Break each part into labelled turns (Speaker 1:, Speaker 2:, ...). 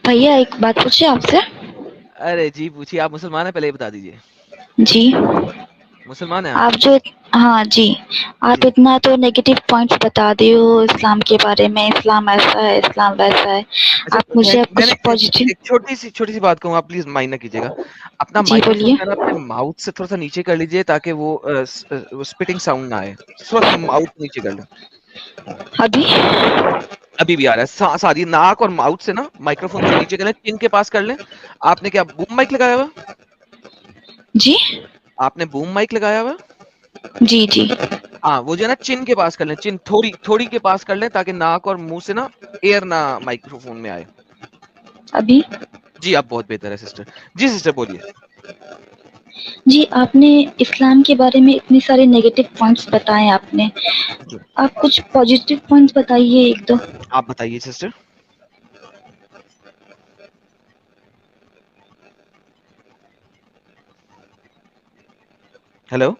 Speaker 1: بھیا ایک بات پوچھے آپ سے؟
Speaker 2: ارے جی پوچھیے. آپ مسلمان ہیں؟ پہلے یہ بتا دیجیے.
Speaker 1: جی
Speaker 2: مسلمان ہیں
Speaker 1: آپ جو ہاں جی
Speaker 2: جی
Speaker 1: آپ اتنا تو نیگیٹو پوائنٹس بتا دی ہو اسلام کے بارے میں، اسلام ایسا ہے اسلام ویسا ہے.
Speaker 2: اچھا
Speaker 1: آپ مجھے اب
Speaker 2: میں نے
Speaker 1: کچھ پازیٹیو.
Speaker 2: ایک چھوٹی سی بات کہوں، آپ پلیز مائنڈ نہ کیجیے گا. اپنا
Speaker 1: جی
Speaker 2: مائکرو فون
Speaker 1: بولیے.
Speaker 2: جو ہے نا اپنے ماؤتھ سے تھوڑا سا نیچے کر لیجیے تاکہ وہ اسپٹنگ ساؤنڈ نہ آئے. تھوڑا سا ماؤتھ نیچے کر لیں.
Speaker 1: ابھی
Speaker 2: ابھی بھی آ رہا ہے. ساری ناک اور ماؤتھ سے نا مائکرو فون تھوڑا نیچے کر لیں، چین کے پاس کر لیں. آپ نے کیا بوم مائک لگایا ہوا؟
Speaker 1: جی
Speaker 2: آپ نے بوم مائک لگایا ہوا؟
Speaker 1: جی جی
Speaker 2: ہاں وہ جو ہے نا چن کے پاس کر لیں. چن تھوڑی کے پاس کر لیں تاکہ ناک اور منہ سے نا ایئر نہ مائکرو فون میں آئے.
Speaker 1: ابھی
Speaker 2: جی آپ بہت بہتر ہے سسٹر. جی سسٹر بولیے.
Speaker 1: جی آپ نے اسلام کے بارے میں اتنی سارے نیگیٹو پوائنٹس بتائے آپ نے.
Speaker 2: جی
Speaker 1: آپ کچھ پازیٹیو پوائنٹس بتائیے ایک دو.
Speaker 2: آپ بتائیے سسٹر. ہیلو.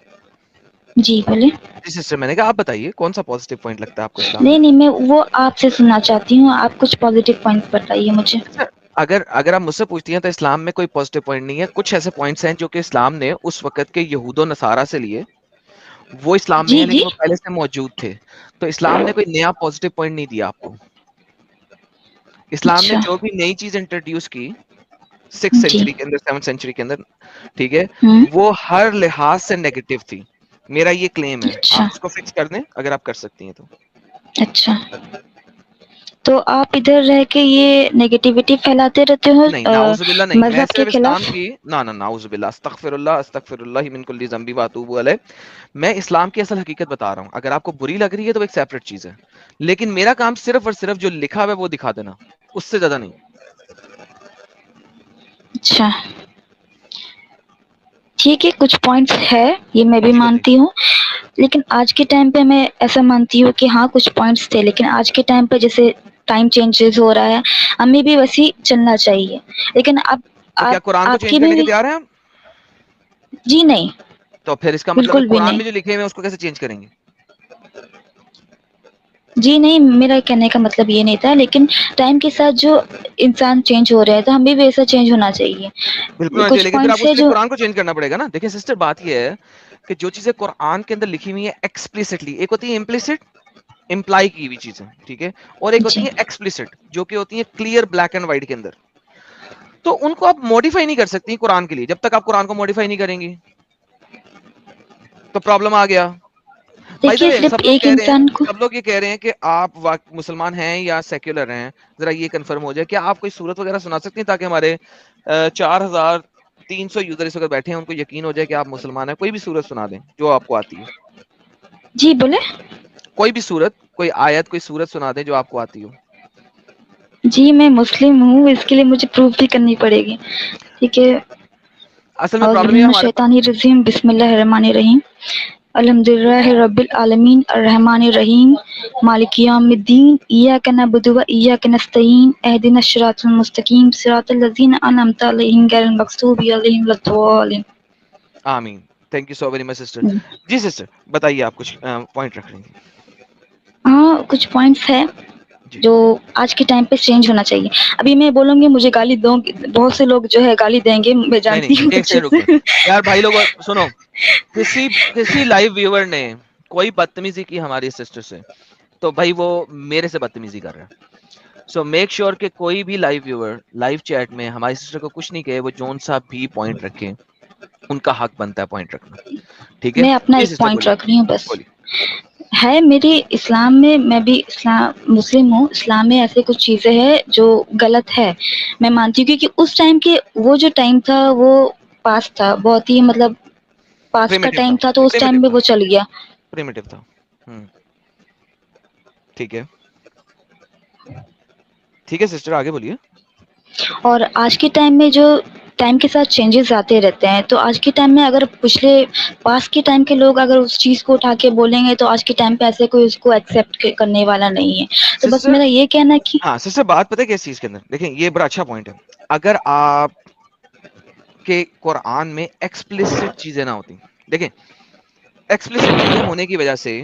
Speaker 1: جی بولے.
Speaker 2: جی سسٹر میں نے کہا آپ بتائیے کون سا پازیٹیو پوائنٹ لگتا ہے آپ کو اسلام میں؟
Speaker 1: نہیں میں وہ آپ سے سننا چاہتی ہوں. آپ کچھ پازیٹیو پوائنٹس بتائیے مجھے.
Speaker 2: اچھا اگر آپ مجھ سے پوچھتی ہیں تو اسلام میں کوئی پازیٹیو پوائنٹ نہیں ہے. کچھ ایسے پوائنٹس ہیں جو کہ اسلام نے اس وقت کے یہود و نصارہ سے لیے. وہ اسلام میں
Speaker 1: جی
Speaker 2: ہے
Speaker 1: جی
Speaker 2: لیکن وہ پہلے سے موجود تھے. تو اسلام نے کوئی نیا پازیٹیو پوائنٹ نہیں دیا آپ کو. اسلام نے
Speaker 1: اچھا.
Speaker 2: جو بھی نئی چیز انٹروڈیوس کی 6
Speaker 1: جی.
Speaker 2: سینچری کے اندر 7 سینچری کے اندر، ٹھیک ہے،
Speaker 1: ہوں.
Speaker 2: وہ ہر لحاظ سے نیگیٹو تھی. میرا یہ کلیم ہے.
Speaker 1: اچھا
Speaker 2: آپ اس کو فکس کر دیں اگر آپ کر سکتی ہیں تو.
Speaker 1: اچھا تو آپ ادھر رہ کے یہ نیگیٹیوٹی پھیلاتے رہتے ہو
Speaker 2: نہیں ناؤز باللہ نہیں. میں
Speaker 1: مذہب کے
Speaker 2: صرف اسلام
Speaker 1: خلاف؟
Speaker 2: کی نہ ناؤز باللہ استغفر اللہ من کل ذنب واتوب الیہ. میں اسلام کی اصل حقیقت بتا رہا ہوں. اگر آپ کو بری لگ رہی ہے تو ایک سیپریٹ چیز ہے. لیکن میرا کام صرف اور صرف جو لکھا ہوا ہے وہ دکھا دینا، اس سے زیادہ نہیں.
Speaker 1: اچھا ٹھیک ہے. کچھ پوائنٹس ہے یہ میں بھی
Speaker 2: جی بتائیے.
Speaker 1: مانتی ہوں. لیکن آج کے ٹائم پہ میں ایسا مانتی ہوں کہ ہاں کچھ پوائنٹس تھے، لیکن آج کے ٹائم پہ جیسے ٹائم چینجز ہو رہا ہے ہمیں بھی ویسے چلنا چاہیے. لیکن اب
Speaker 2: تو کیا قرآن کو
Speaker 1: آپ
Speaker 2: چینج
Speaker 1: کی
Speaker 2: کرنے کے
Speaker 1: بھی
Speaker 2: تیار ہیں ہم؟
Speaker 1: جی نہیں
Speaker 2: تو پھر اس کا مطلب ہے
Speaker 1: بالکل بھی
Speaker 2: قرآن
Speaker 1: نہیں.
Speaker 2: میں جو لکھے ہوئے ہیں اس کو کیسے چینج کریں گے؟
Speaker 1: جی نہیں میرا کہنے کا مطلب یہ نہیں تھا، لیکن ٹائم کے ساتھ جو انسان چینج ہو رہا ہے تو ہمیں بھی ویسا چینج ہونا چاہیے.
Speaker 2: بالکل ہونا چاہیے،
Speaker 1: کچھ
Speaker 2: لیکن پھر آپ
Speaker 1: پوائنٹس
Speaker 2: اس
Speaker 1: ہے
Speaker 2: کے لیے
Speaker 1: جو
Speaker 2: قرآن کو چینج کرنا پڑے گا نا. دیکھیں سسٹر بات یہ ہے کہ جو چیزیں قرآن کے اندر لکھی ہوئی ہیں ایکسپلیسٹلی، ایک ہوتی ہے امپلیسٹ امپلائی کی ہوئی چیزیں، ٹھیک ہے، اور ایک ہوتی
Speaker 1: جی
Speaker 2: ہے ایکسپلسٹ جو کہ ہوتی ہے کلیئر بلیک اینڈ وائٹ کے اندر. تو ان کو آپ موڈیفائی نہیں کر سکتی قرآن کے لیے جب تک آپ قرآن کو موڈیفائی نہیں کریں گی. تو پرابلم آ گیا. بائی دا
Speaker 1: دیکھیے
Speaker 2: وے
Speaker 1: صرف ایک انسان کو
Speaker 2: سب لوگ یہ کہہ رہے ہیں کہ آپ مسلمان ہیں یا سیکولر ہیں. ذرا یہ کنفرم ہو جائے کہ آپ کوئی صورت وغیرہ سنا سکتے ہیں تاکہ ہمارے 4300 یوزر اس وقت بیٹھے ہیں ان کو یقین ہو جائے کہ آپ مسلمان ہیں. کوئی بھی صورت سنا دیں جو آپ کو آتی ہے.
Speaker 1: جی بولے.
Speaker 2: کوئی بھی صورت، کوئی آیت، کوئی صورت سنا دیں جو آپ کو آتی ہو.
Speaker 1: جی میں مسلم ہوں، اس کے لیے مجھے پروف بھی کرنی پڑے گی. ٹھیک ہے.
Speaker 2: اصل میں
Speaker 1: اعوذ
Speaker 2: پرابلم
Speaker 1: باللہ
Speaker 2: یہ
Speaker 1: من
Speaker 2: ہمارے
Speaker 1: الشیطان الرجیم بسم اللہ الرحمن الرحیم الحمد للہ رب العالمین الرحمن الرحیم مالک یوم الدین ایاک نعبد و ایاک نستعین اہدنا الصراط المستقیم صراط الذین انعمت علیہم غیر المغضوب علیہم ولا الضالین.
Speaker 2: آمین. Thank you so very much sister. جی سسٹر بتائیے آپ کچھ پوائنٹ رکھ رہی ہیں.
Speaker 1: ہاں کچھ پوائنٹس ہے
Speaker 2: جی
Speaker 1: جو آج کے ٹائم پہ چینج ہونا چاہیے. ابھی میں بولوں گی مجھے گالی دو، بہت سے لوگ جو ہے گالی دیں گے، میں
Speaker 2: نہیں
Speaker 1: جانتی ہوں
Speaker 2: ایک
Speaker 1: اچھے
Speaker 2: سیکنڈ رک
Speaker 1: سے.
Speaker 2: جائیں یار. بھائی لوگ سنو، کسی لائیو ویور نے کوئی بدتمیزی کی ہماری سسٹر سے تو بھائی وہ میرے سے بدتمیزی کر رہا ہے. سو میک شیور کہ کوئی بھی لائیو ویور لائیو چیٹ میں ہماری سسٹر کو کچھ نہیں کہے. وہ جون صاحب بھی پوائنٹ رکھیں، ان کا حق بنتا ہے پوائنٹ رکھنا. ٹھیک ہے
Speaker 1: میں اپنا
Speaker 2: جی
Speaker 1: ایک
Speaker 2: سسٹر
Speaker 1: پوائنٹ
Speaker 2: بولیے.
Speaker 1: رکھ رہی ہوں بس.
Speaker 2: بولیے.
Speaker 1: ہے میری اسلام میں بھی اسلام مسلم ہوں. اسلام میں ایسے کچھ چیزیں ہیں جو غلط ہے میں مانتی ہوں، کیونکہ اس ٹائم کے وہ جو ٹائم تھا وہ پاس تھا، بہت ہی مطلب پاس کا ٹائم تھا، تو اس ٹائم میں وہ چل گیا.
Speaker 2: پریمیٹو تھا. ٹھیک ہے. ٹھیک ہے سسٹر آگے بولیے.
Speaker 1: اور آج کے ٹائم میں جو ٹائم کے ساتھ چینجز آتے رہتے ہیں، تو آج کے ٹائم میں اگر پچھلے پاس کے ٹائم کے لوگ اگر اس چیز کو اٹھا کے بولیں گے تو آج کے ٹائم پہ ایسے کوئی اس کو ایکسپٹ کرنے والا نہیں ہے. تو بس
Speaker 2: سسٹر
Speaker 1: میرا یہ کہنا ہے کہ
Speaker 2: ہاں سسٹر بات پتہ ہے کس چیز کے اندر دیکھیں، یہ بڑا اچھا پوائنٹ ہے. اگر آپ کے قرآن میں ایکسپلسٹ چیزیں نہ ہوتی، دیکھیں ایکسپلسٹ چیزیں ہونے کی وجہ سے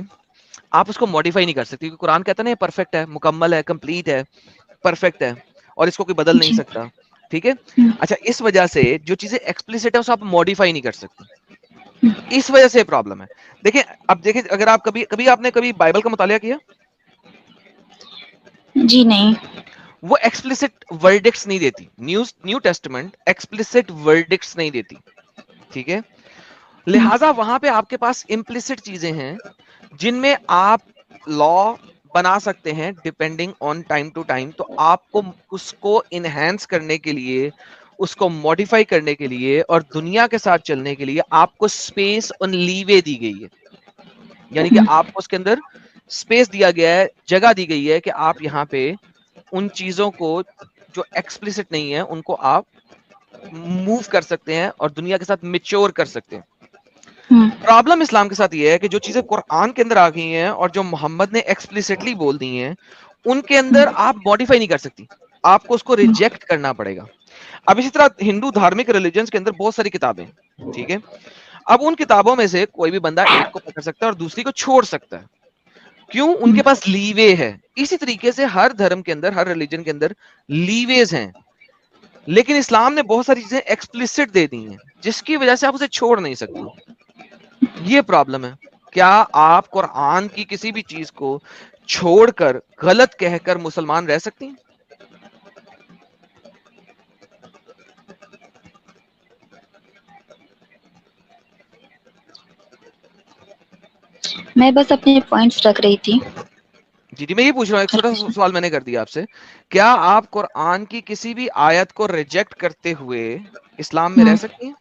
Speaker 2: آپ اس کو ماڈیفائی نہیں کر سکتے. کیونکہ قرآن کہتا ہے نا یہ پرفیکٹ ہے، مکمل ہے، کمپلیٹ ہے، پرفیکٹ ہے. اور اس کو کوئی بدل نہیں
Speaker 1: جی
Speaker 2: سکتا. ٹھیک ہے. اچھا, اس وجہ سے جو چیزیں ایکسپلیسٹ ہے اس آپ ماڈیفائی نہیں کر سکتے, اس وجہ سے پرابلم ہے. دیکھیں اب دیکھیں, اگر آپ کبھی آپ نے کبھی بائبل کا مطالعہ کیا,
Speaker 1: جی نہیں.
Speaker 2: وہ ایکسپلسٹ ورڈکٹس نہیں دیتی. نیو ٹیسٹمنٹ ایکسپلسٹ ورڈکٹس نہیں دیتی. ٹھیک ہے. لہذا وہاں پہ آپ کے پاس امپلسٹ چیزیں ہیں جن میں آپ لا بنا سکتے ہیں depending on time to time. تو آپ کو اس کو انہینس کرنے کے لیے, اس کو ماڈیفائی کرنے کے لیے اور دنیا کے ساتھ چلنے کے لیے آپ کو اسپیس اور لیوے دی گئی ہے. یعنی کہ آپ کو اس کے اندر اسپیس دیا گیا ہے, جگہ دی گئی ہے کہ آپ یہاں پہ ان چیزوں کو جو ایکسپلسٹ نہیں ہے ان کو آپ موو کر سکتے ہیں اور دنیا کے ساتھ میچور کر سکتے ہیں. پرابلم اسلام کے ساتھ یہ ہے کہ جو چیزیں قرآن کے اندر آ گئی ہیں اور جو محمد نے ایکسپلسٹلی بول دی ہیں ان کے اندر آپ ماڈیفائی نہیں کر سکتی, آپ کو اس کو ریجیکٹ کرنا پڑے گا. اب اسی طرح ہندو دھارمک ریلیجنس کے اندر بہت ساری کتابیں, ٹھیک ہے. اب ان کتابوں میں سے کوئی بھی بندہ ایک کو پکڑ سکتا ہے اور دوسری کو چھوڑ سکتا ہے. کیوں؟ ان کے پاس لیوے ہے. اسی طریقے سے ہر دھرم کے اندر, ہر ریلیجن کے اندر لیویز ہیں, لیکن اسلام نے بہت ساری چیزیں ایکسپلسٹ دے دی ہیں جس کی وجہ سے آپ اسے چھوڑ نہیں سکتے. یہ پرابلم ہے. کیا آپ قرآن کی کسی بھی چیز کو چھوڑ کر غلط کہہ کر مسلمان رہ سکتی ہیں؟
Speaker 1: میں بس اپنے پوائنٹس رکھ رہی تھی.
Speaker 2: جی جی, میں یہ پوچھ رہا ہوں, ایک
Speaker 1: اور
Speaker 2: چھوٹا
Speaker 1: کچھ
Speaker 2: سا سوال میں نے کر دیا آپ سے. کیا آپ قرآن کی کسی بھی آیت کو ریجیکٹ کرتے ہوئے اسلام میں رہ سکتی ہیں؟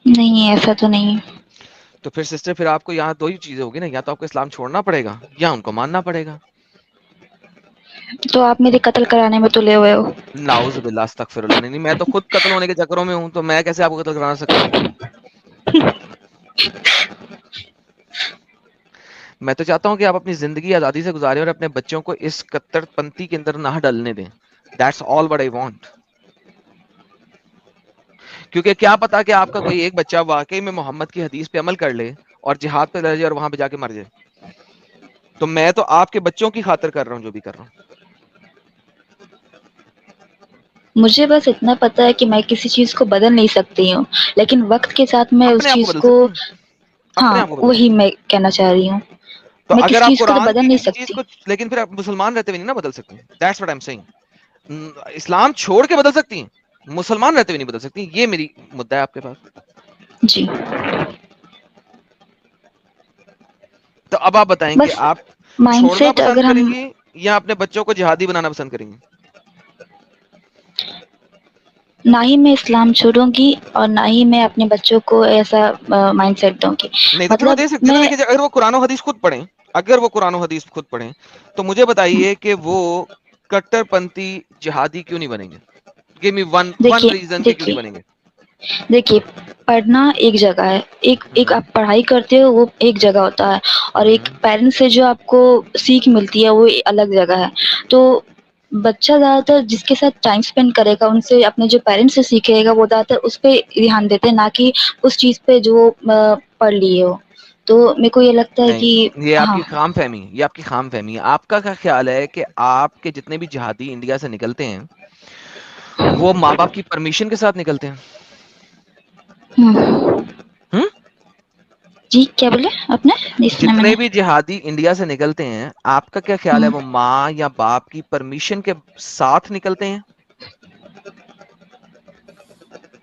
Speaker 1: نہیں, ایسا تو نہیں ہے.
Speaker 2: تو پھر سسٹر, پھر آپ کو یہاں دو ہی چیزیں ہوگی نا, یا تو آپ کو اسلام چھوڑنا پڑے گا یا ان کو ماننا پڑے گا.
Speaker 1: تو آپ میرے قتل کرانے میں تلے ہوئے ہو.
Speaker 2: ناؤز باللہ, استغفر اللہ. نہیں, میں تو خود قتل ہونے کے چکروں میں ہوں, تو میں کیسے آپ کو قتل کرانا سکتا ہوں؟ میں تو چاہتا ہوں کہ آپ اپنی زندگی آزادی سے گزاریں اور اپنے بچوں کو اس کٹر پنتھی کے اندر نہ ڈلنے دیں. That's all what I want. کیونکہ کیا پتا کہ آپ کا کوئی ایک بچہ واقعی میں محمد کی حدیث پہ عمل کر لے اور جہاد پہ لڑ جائے اور وہاں پہ جا کے مر جائے. تو میں تو آپ کے بچوں کی خاطر کر رہا ہوں جو بھی کر رہا ہوں.
Speaker 1: مجھے بس اتنا پتا ہے کہ میں کسی چیز کو بدل نہیں سکتی ہوں, لیکن وقت کے ساتھ میں اس
Speaker 2: اپنے آپ کو
Speaker 1: چیز
Speaker 2: بدل
Speaker 1: کو,
Speaker 2: سکتی ہیں, اپنے
Speaker 1: ہاں
Speaker 2: آپ کو بدل
Speaker 1: وہی
Speaker 2: سکتی ہیں.
Speaker 1: میں کہنا چاہ رہی ہوں.
Speaker 2: تو
Speaker 1: میں
Speaker 2: اگر
Speaker 1: کسی
Speaker 2: آپ
Speaker 1: چیز کو تو
Speaker 2: قرآن
Speaker 1: بدل
Speaker 2: کی
Speaker 1: نہیں
Speaker 2: کسی چیز
Speaker 1: سکتی.
Speaker 2: کو, لیکن پھر آپ مسلمان رہتے ہوئے نہیں نا بدل سکتی. That's what I'm saying. اسلام چھوڑ کے بدل سکتی ہیں, مسلمان رہتے ہوئے نہیں بدل سکتی. یہ میری مدعا ہے آپ کے پاس.
Speaker 1: جی,
Speaker 2: تو اب آپ بتائیں کہ
Speaker 1: بس
Speaker 2: آپ
Speaker 1: مائنڈ
Speaker 2: چھوڑنا
Speaker 1: سیٹ
Speaker 2: پسند
Speaker 1: اگر
Speaker 2: کریں
Speaker 1: ہم,
Speaker 2: گی یا اپنے بچوں کو جہادی بنانا پسند کریں گی؟
Speaker 1: نہ ہی میں اسلام چھوڑوں گی اور نہ ہی میں اپنے بچوں کو ایسا مائنڈ سیٹ دوں گی.
Speaker 2: نہیں تو پھر وہ
Speaker 1: مطلب
Speaker 2: دے سکتے نا.
Speaker 1: میں,
Speaker 2: دیکھیں, اگر وہ قرآن و حدیث خود پڑھیں, اگر وہ قرآن و حدیث خود پڑھیں تو مجھے بتائیے کہ وہ کٹر پنتھی جہادی کیوں نہیں بنیں گے؟ Give me one
Speaker 1: دیکھیے
Speaker 2: reason کہ کیوں نہیں
Speaker 1: دیکھیے
Speaker 2: بنیں گے.
Speaker 1: دیکھیے پڑھنا ایک جگہ ہے, ایک آپ پڑھائی کرتے ہو وہ ایک جگہ ہوتا ہے, اور ایک پیرنٹس سے جو آپ کو سیکھ ملتی ہے وہ الگ جگہ ہے. تو بچہ زیادہ تر جس کے ساتھ ٹائم اسپینڈ کرے گا, ان سے اپنے جو پیرنٹس سے سیکھے گا, وہ زیادہ تر اس پہ دھیان دیتے, نہ کہ اس چیز پہ جو پڑھ لیے ہو. تو میرے کو یہ لگتا ہے
Speaker 2: نہیں,
Speaker 1: کہ
Speaker 2: یہ آپ
Speaker 1: ہاں,
Speaker 2: کی خام فہمی, یہ آپ کی خام فہمی ہے. آپ کا کیا خیال ہے کہ آپ کے جتنے بھی جہادی انڈیا سے نکلتے ہیں وہ ماں باپ کی پرمیشن کے ساتھ نکلتے ہیں؟ ہم؟
Speaker 1: جی کیا بولے آپ نے؟ نہیں سنا میں نے.
Speaker 2: جتنے بھی جہادی انڈیا سے نکلتے ہیں, آپ کا کیا خیال ہے وہ ماں یا باپ کی پرمیشن کے ساتھ نکلتے ہیں؟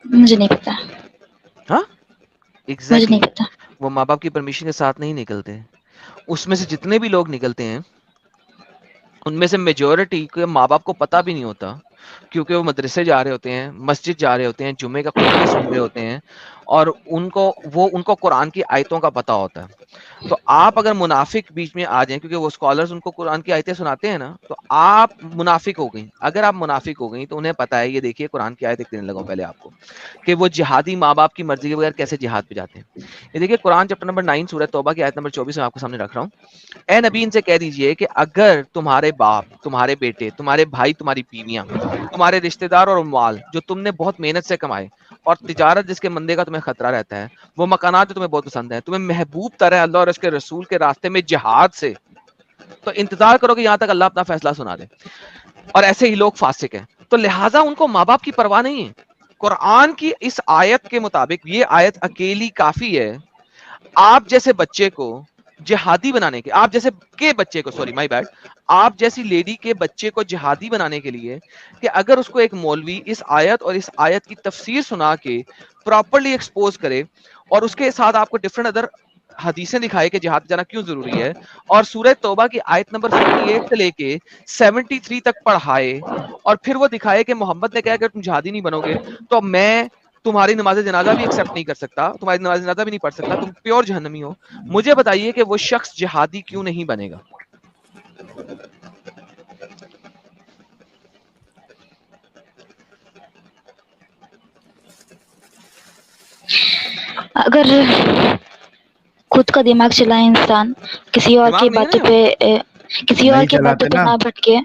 Speaker 1: مجھے نہیں پتا.
Speaker 2: ہاں,
Speaker 1: مجھے نہیں
Speaker 2: ایگزیکٹلی.
Speaker 1: پتا.
Speaker 2: وہ ماں باپ کی پرمیشن کے ساتھ نہیں نکلتے. اس میں سے جتنے بھی لوگ نکلتے ہیں ان میں سے میجورٹی کے ماں باپ کو پتا بھی نہیں ہوتا, کیونکہ وہ مدرسے جا رہے ہوتے ہیں, مسجد جا رہے ہوتے ہیں, جمعے کا خطبے سن رہے ہوتے ہیں, اور ان کو قرآن کی آیتوں کا پتا ہوتا ہے. تو آپ اگر منافق بیچ میں آ جائیں, کیونکہ وہ اسکالرز ان کو قرآن کی آیتیں سناتے ہیں نا, تو آپ منافق ہو گئی. اگر آپ منافق ہو گئی تو انہیں پتا ہے, یہ دیکھیے قرآن کی آیت ایک دینے لگا پہلے آپ کو, کہ وہ جہادی ماں باپ کی مرضی کے بغیر کیسے جہاد پہ جاتے ہیں. یہ دیکھیے قرآن چیپٹر نمبر 9 سورہ توبہ کی آیت نمبر 24 میں آپ کے سامنے رکھ رہا ہوں. اے نبی, ان سے کہہ دیجئے کہ اگر تمہارے باپ, تمہارے بیٹے, تمہارے بھائی, تمہاری بیویاں, تمہارے رشتہ دار اور مال جو تم نے بہت محنت سے کمائے, اور تجارت جس کے مندے کا تمہیں خطرہ رہتا ہے, وہ مکانات جو تمہیں بہت پسند ہے, تمہیں محبوب تر ہے اللہ اور اس کے رسول کے راستے میں جہاد سے, تو انتظار کرو کہ یہاں تک اللہ اپنا فیصلہ سنا دے. اور ایسے ہی لوگ فاسق ہیں. تو لہٰذا ان کو ماں باپ کی پرواہ نہیں ہے. قرآن کی اس آیت کے مطابق یہ آیت اکیلی کافی ہے آپ جیسے بچے کو جہادی بنانے کے, آپ جیسے کے بچے کو, سوری مائی بیڈ, آپ جیسی لیڈی کے بچے کو جہادی بنانے کے لیے کہ اگر اس کو ایک مولوی اس آیت اور اس آیت کی تفسیر سنا کے پراپرلی ایکسپوز کرے اور اس کے ساتھ آپ کو ڈفرنٹ ادر حدیثیں دکھائے کہ جہاد جانا کیوں ضروری ہے, اور سورہ توبہ کی آیت نمبر 58 سے لے کے 73 تک پڑھائے, اور پھر وہ دکھائے کہ محمد نے کہا اگر تم جہادی نہیں بنو گے تو میں تمہاری نماز جنازہ بھی ایکسیپٹ نہیں کر سکتا, تمہاری نماز جنازہ بھی نہیں پڑھ سکتا, تم پیور جہنمی ہو. مجھے بتائیے کہ وہ شخص جہادی کیوں نہیں بنے گا؟
Speaker 1: اگر خود کا دماغ چلائے انسان, کسی اور کی باتوں پہ کسی اور کی باتوں پہ نہ بھٹکے,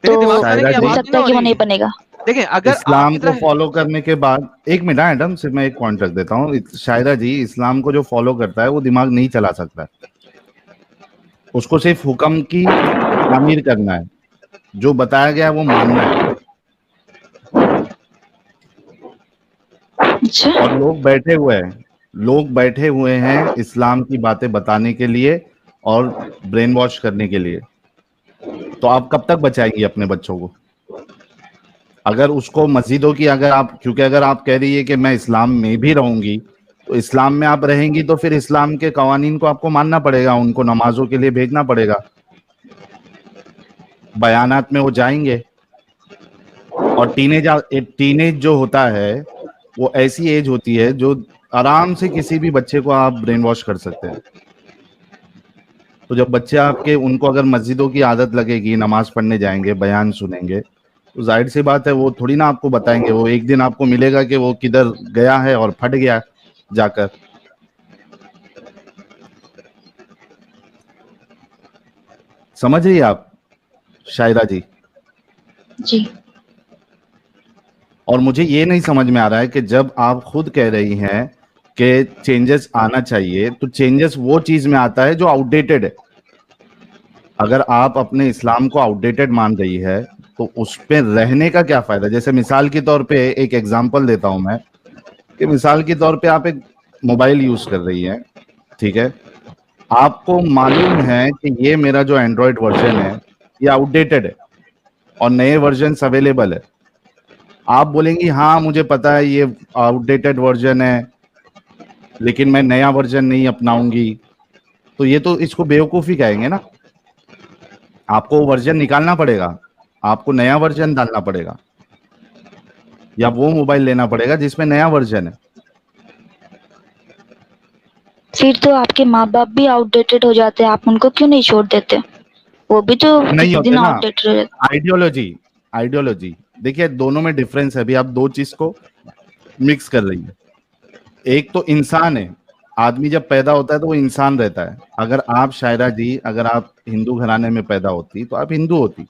Speaker 1: تو ہو سکتا ہے کہ وہ نہیں بنے گا.
Speaker 2: دیکھیں اگر
Speaker 3: اسلام کو فالو کرنے کے بعد, ایک منٹ ایڈم, صرف میں ایک پوائنٹ رکھ دیتا ہوں. شاہدہ جی, اسلام کو جو فالو کرتا ہے وہ دماغ نہیں چلا سکتا, اس کو صرف حکم کی تعمیر کرنا ہے, جو بتایا گیا ہے وہ ماننا ہے. اور لوگ بیٹھے ہوئے ہیں اسلام کی باتیں بتانے کے لیے اور برین واش کرنے کے لیے. تو آپ کب تک بچائیں گی اپنے بچوں کو؟ اگر اس کو مسجدوں کی, کیونکہ اگر آپ کہہ رہی ہے کہ میں اسلام میں بھی رہوں گی, تو اسلام میں آپ رہیں گی تو پھر اسلام کے قوانین کو آپ کو ماننا پڑے گا, ان کو نمازوں کے لیے بھیجنا پڑے گا, بیانات میں وہ جائیں گے. اور ٹینیج جو ہوتا ہے وہ ایسی ایج ہوتی ہے جو آرام سے کسی بھی بچے کو آپ برین واش کر سکتے ہیں. تو جب بچے آپ کے, ان کو اگر مسجدوں کی عادت لگے گی, نماز پڑھنے جائیں گے, بیان سنیں گے, تو ظاہر سی بات ہے وہ تھوڑی نا آپ کو بتائیں گے. وہ ایک دن آپ کو ملے گا کہ وہ کدھر گیا ہے اور پھٹ گیا جا کر. سمجھ رہی آپ شاعرہ جی؟
Speaker 1: جی.
Speaker 3: اور مجھے یہ نہیں سمجھ میں آ رہا ہے کہ جب آپ خود کہہ رہی ہیں کہ چینجز آنا چاہیے, تو چینجز وہ چیز میں آتا ہے جو آؤٹ ڈیٹڈ ہے. اگر آپ اپنے اسلام کو آؤٹ ڈیٹڈ مان رہی ہے تو اس پہ رہنے کا کیا فائدہ؟ جیسے مثال کے طور پہ ایک ایگزامپل دیتا ہوں میں, کہ مثال کے طور پہ آپ ایک موبائل یوز کر رہی ہیں, ٹھیک ہے, آپ کو معلوم ہے کہ یہ میرا جو اینڈرائڈ ورژن ہے یہ آؤٹ ڈیٹڈ ہے اور نئے ورژنس اویلیبل ہے. آپ بولیں گی ہاں مجھے پتا ہے یہ آؤٹ ڈیٹڈ ورژن ہے, لیکن میں نیا ورژن نہیں اپناؤں گی. تو یہ تو اس کو بیوقوفی کہیں گے نا. آپ کو ورژن نکالنا پڑے گا, آپ کو نیا ورژن ڈالنا پڑے گا, یا وہ موبائل لینا پڑے گا جس میں نیا ورژن ہے.
Speaker 1: پھر تو آپ کے ماں باپ بھی آؤٹ ڈیٹڈ ہو جاتے ہیں, آپ ان کو کیوں نہیں چھوڑ دیتے؟ وہ بھی تو
Speaker 3: نہیں
Speaker 1: کسی
Speaker 3: ہوتے
Speaker 1: دن
Speaker 3: نا.
Speaker 1: آؤٹ ڈیٹڈ ہو جاتے.
Speaker 3: آئیڈیولوجی دیکھیے, دونوں میں ڈفرنس ہے. ابھی آپ دو چیز کو مکس کر رہی ہیں. ایک تو انسان ہے, آدمی جب پیدا ہوتا ہے تو وہ انسان رہتا ہے. اگر آپ شاعرہ جی, اگر آپ ہندو گھرانے میں پیدا ہوتی تو آپ ہندو ہوتی.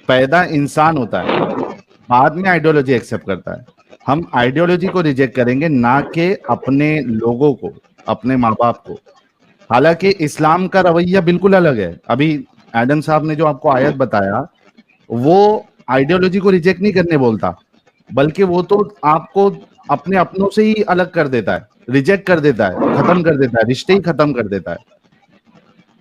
Speaker 3: پیدا انسان ہوتا ہے, بعد میں آئیڈیولوجی ایکسپٹ کرتا ہے. ہم آئیڈیولوجی کو ریجیکٹ کریں گے, نہ کہ اپنے لوگوں کو, اپنے ماں باپ کو. حالانکہ اسلام کا رویہ بالکل الگ ہے. ابھی ایڈم صاحب نے جو آپ کو آیت بتایا, وہ آئیڈیولوجی کو ریجیکٹ نہیں کرنے بولتا, بلکہ وہ تو آپ کو اپنے اپنوں سے ہی الگ کر دیتا ہے, ریجیکٹ کر دیتا ہے, ختم کر دیتا ہے, رشتے ہی ختم کر دیتا ہے.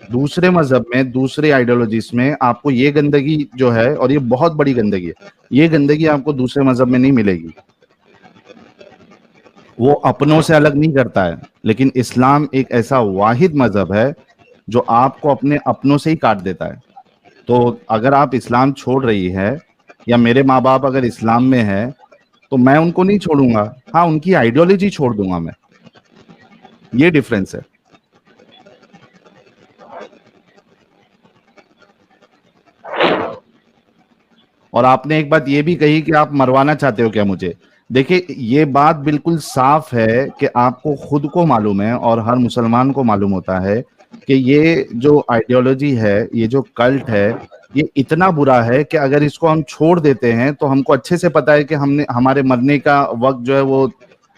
Speaker 3: دوسرے مذہب میں, دوسرے آئیڈیولوجیز میں آپ کو یہ گندگی جو ہے, اور یہ بہت بڑی گندگی ہے, یہ گندگی آپ کو دوسرے مذہب میں نہیں ملے گی. وہ اپنوں سے الگ نہیں کرتا ہے. لیکن اسلام ایک ایسا واحد مذہب ہے جو آپ کو اپنے اپنوں سے ہی کاٹ دیتا ہے. تو اگر آپ اسلام چھوڑ رہی ہے, یا میرے ماں باپ اگر اسلام میں ہے, تو میں ان کو نہیں چھوڑوں گا, ہاں ان کی آئیڈیولوجی چھوڑ دوں گا میں. یہ ڈیفرنس ہے. اور آپ نے ایک بات یہ بھی کہی کہ آپ مروانا چاہتے ہو کیا مجھے. دیکھیں یہ بات بالکل صاف ہے کہ آپ کو خود کو معلوم ہے, اور ہر مسلمان کو معلوم ہوتا ہے کہ یہ جو آئیڈیولوجی ہے, یہ جو کلٹ ہے, یہ اتنا برا ہے کہ اگر اس کو ہم چھوڑ دیتے ہیں تو ہم کو اچھے سے پتا ہے کہ ہمارے مرنے کا وقت جو ہے وہ,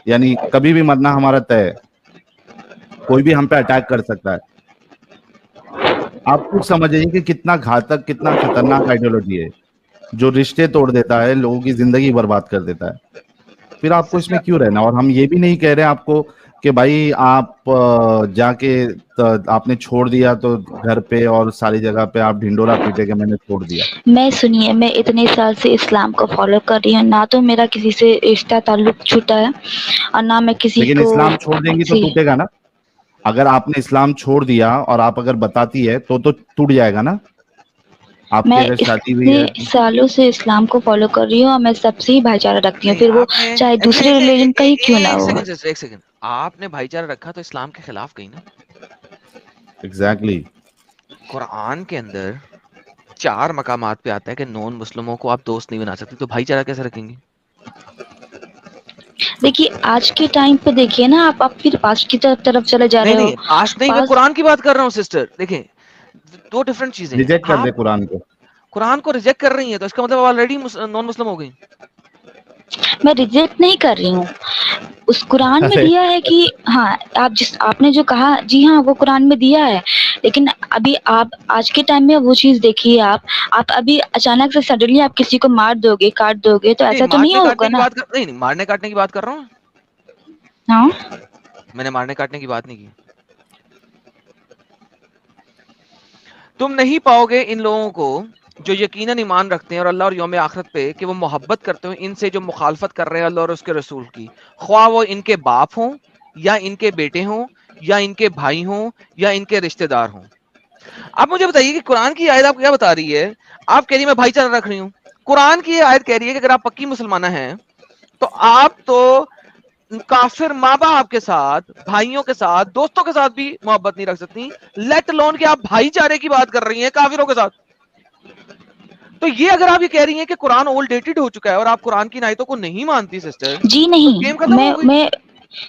Speaker 3: یعنی کبھی بھی مرنا ہمارا طے ہے, کوئی بھی ہم پہ اٹیک کر سکتا ہے. آپ خود سمجھیے کہ کتنا گھاتک کتنا خطرناک آئیڈیالوجی ہے جو رشتے توڑ دیتا ہے, لوگوں کی زندگی برباد کر دیتا ہے. پھر آپ کو اس میں کیوں رہنا؟ اور ہم یہ بھی نہیں کہہ رہے آپ کو کہ بھائی آپ جا کے آپ نے چھوڑ دیا تو گھر پہ اور ساری جگہ پہ آپ ڈھنڈورا پیٹے کہ میں نے چھوڑ دیا.
Speaker 1: میں سنیے, میں اتنے سال سے اسلام کو فالو کر رہی ہوں, نہ تو میرا کسی سے رشتہ تعلق چھوٹا ہے اور نہ میں کسی
Speaker 3: لیکن
Speaker 1: کو.
Speaker 3: اسلام چھوڑ دیں گی تو ٹوٹے گا نا. اگر آپ نے اسلام چھوڑ دیا اور آپ اگر بتاتی ہے تو ٹوٹ جائے گا نا. آپ کی
Speaker 1: میں
Speaker 3: اگر شادی ہوئی
Speaker 1: اتنے
Speaker 3: ہے
Speaker 1: سالوں سے اسلام کو فالو کر رہی ہوں اور میں سب سے ہی بھائی چارہ رکھتی ہوں,
Speaker 2: نہیں
Speaker 1: پھر وہ
Speaker 2: آپ نے
Speaker 1: چاہے دوسرے ریلیجن کا ہی کیوں نہ
Speaker 2: ایک
Speaker 1: ہو.
Speaker 2: سیکنڈ سسٹر, ایک سیکنڈ, آپ نے بھائی چارہ رکھا تو اسلام کے خلاف گئی نا.
Speaker 3: ایگزیکٹلی.
Speaker 2: قرآن کے اندر 4 مقامات پہ آتا ہے کہ نون مسلموں کو آپ دوست نہیں بنا سکتے, تو بھائی چارہ کیسے رکھیں گے؟
Speaker 1: دیکھیے آج کے ٹائم پہ دیکھیے نا, آپ پھر پاسٹ کی طرف چلے جا
Speaker 2: نہیں
Speaker 1: رہے ہو.
Speaker 2: نہیں پاسٹ نہیں, میں
Speaker 1: پاسٹ
Speaker 2: قرآن کی بات کر رہا ہوں سسٹر. دیکھیں 2 ڈفرنٹ چیزیں ہیں.
Speaker 3: ریجیکٹ کر
Speaker 2: آپ
Speaker 3: دے قرآن کو.
Speaker 2: قرآن کو ریجیکٹ کر رہی ہیں تو اس کا مطلب آلریڈی نان مسلم ہو گئی.
Speaker 1: میں ریجیکٹ نہیں کر رہی ہوں, اس قرآن میں
Speaker 3: ارے
Speaker 1: دیا ہے کہ ہاں آپ نے جو کہا, جی ہاں وہ قرآن میں دیا ہے, لیکن ابھی آپ آج کے ٹائم میں وہ چیز دیکھیے, آپ ابھی اچانک سے سڈنلی آپ کسی کو مار دو گے, کاٹ دو گے, تو ایسا تو نہیں
Speaker 2: مارنے
Speaker 1: ہوگا
Speaker 2: کاٹنے کی
Speaker 1: نا.
Speaker 2: بات نہیں, مارنے کاٹنے کی بات کر رہا ہوں.
Speaker 1: ہاں
Speaker 2: میں نے مارنے کاٹنے کی بات نہیں کی. تم نہیں پاؤ گے ان لوگوں کو جو یقیناً ایمان رکھتے ہیں اور اللہ اور یوم آخرت پہ کہ وہ محبت کرتے ہیں ان سے جو مخالفت کر رہے ہیں اللہ اور اس کے رسول کی, خواہ وہ ان کے باپ ہوں یا ان کے بیٹے ہوں یا ان کے بھائی ہوں یا ان کے رشتہ دار ہوں. آپ مجھے بتائیے کہ قرآن کی آیت آپ کو کیا بتا رہی ہے؟ آپ کہہ رہی میں بھائی چارہ رکھ رہی ہوں. قرآن کی آیت کہہ رہی ہے کہ اگر آپ پکی مسلمانہ ہیں تو آپ تو کافر ماں باپ کے ساتھ, بھائیوں کے ساتھ, دوستوں کے ساتھ بھی محبت نہیں رکھ سکتی, لیٹ لون کہ آپ بھائی چارے کی بات کر رہی ہیں کافروں کے ساتھ. تو یہ اگر آپ یہ کہہ رہی ہیں کہ قرآن اولڈ ڈیٹڈ ہو چکا ہے اور آپ قرآن کی آیتوں کو نہیں مانتی سسٹر,
Speaker 1: جی
Speaker 2: تو
Speaker 1: نہیں,
Speaker 2: گیم ختم ہو گئی.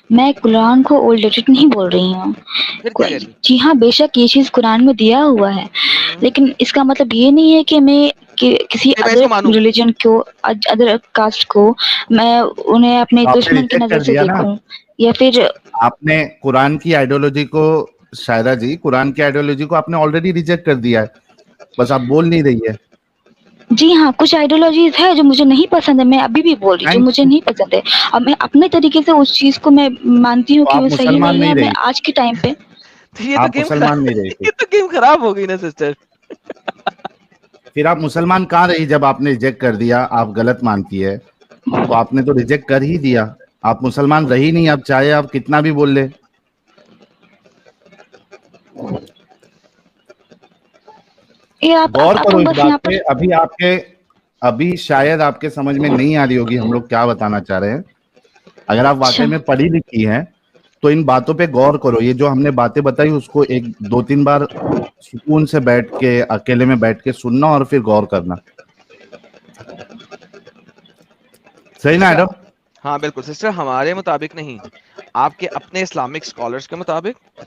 Speaker 1: میں قرآن کو اولڈ ڈیٹڈ نہیں بول رہی ہوں.
Speaker 2: پھر کیا کہہ رہی
Speaker 1: جی ہاں بے شک یہ چیز قرآن میں دیا ہوا ہے,
Speaker 2: ہیں؟
Speaker 1: لیکن اس کا مطلب یہ نہیں ہے کہ میں کسی
Speaker 2: میں اس
Speaker 1: ادر
Speaker 2: کو مانوں.
Speaker 1: ریلیجن کو, ادر کاسٹ کو میں انہیں اپنے
Speaker 3: تو آپ نے
Speaker 1: دشمن کی
Speaker 3: ریجیکٹ
Speaker 1: نظر
Speaker 3: کر
Speaker 1: سے
Speaker 3: دیا نا.
Speaker 1: دیکھوں یا پھر.
Speaker 3: آپ نے قرآن کی آئیڈیالوجی کو, شاعرہ جی قرآن کی آئیڈیالوجی کو آپ نے آلریڈی ریجیکٹ کر دیا ہے, بس آپ بول نہیں رہی ہے.
Speaker 1: جی ہاں کچھ آئیڈیالوجیز ہے جو مجھے نہیں پسند ہے, میں ابھی بھی بول رہی جو
Speaker 3: تھینک
Speaker 1: مجھے
Speaker 3: یو.
Speaker 1: نہیں پسند ہے, اور میں اپنے طریقے سے اس چیز کو میں مانتی ہوں
Speaker 3: تو
Speaker 1: کہ
Speaker 3: آپ
Speaker 1: وہ صحیح
Speaker 3: مسلمان
Speaker 1: نہیں ہے. میں
Speaker 3: رہی,
Speaker 1: آج کے ٹائم پہ
Speaker 2: تو یہ تو
Speaker 3: آپ
Speaker 2: گیم
Speaker 3: مسلمان نہیں رہی پھر.
Speaker 2: یہ تو گیم خراب ہو گئی نا سسٹر.
Speaker 3: پھر آپ مسلمان کہاں رہی جب آپ نے ریجیکٹ کر دیا؟ آپ غلط مانتی ہے تو آپ نے تو ریجیکٹ کر ہی دیا, آپ مسلمان رہی نہیں. اب چاہے آپ کتنا بھی بول لے.
Speaker 1: یہ
Speaker 3: غور
Speaker 1: آپ
Speaker 3: کرو اس
Speaker 1: بس
Speaker 3: بات
Speaker 1: یہاں پر.
Speaker 3: پہ. ابھی شاید آپ کے سمجھ میں نہیں آ رہی ہوگی ہم لوگ کیا بتانا چاہ رہے ہیں. اگر آپ
Speaker 1: اچھا
Speaker 3: واقعی میں پڑھی لکھی ہیں تو ان باتوں پہ غور کرو. یہ جو ہم نے باتیں بتائی اس کو 2-3 بار سکون سے بیٹھ کے, اکیلے میں بیٹھ کے سننا اور پھر غور کرنا. صحیح نا
Speaker 2: سسٹر,
Speaker 3: ایڈم؟
Speaker 2: ہاں بالکل سسٹر, ہمارے مطابق نہیں, آپ کے اپنے اسلامک اسکالرس کے مطابق,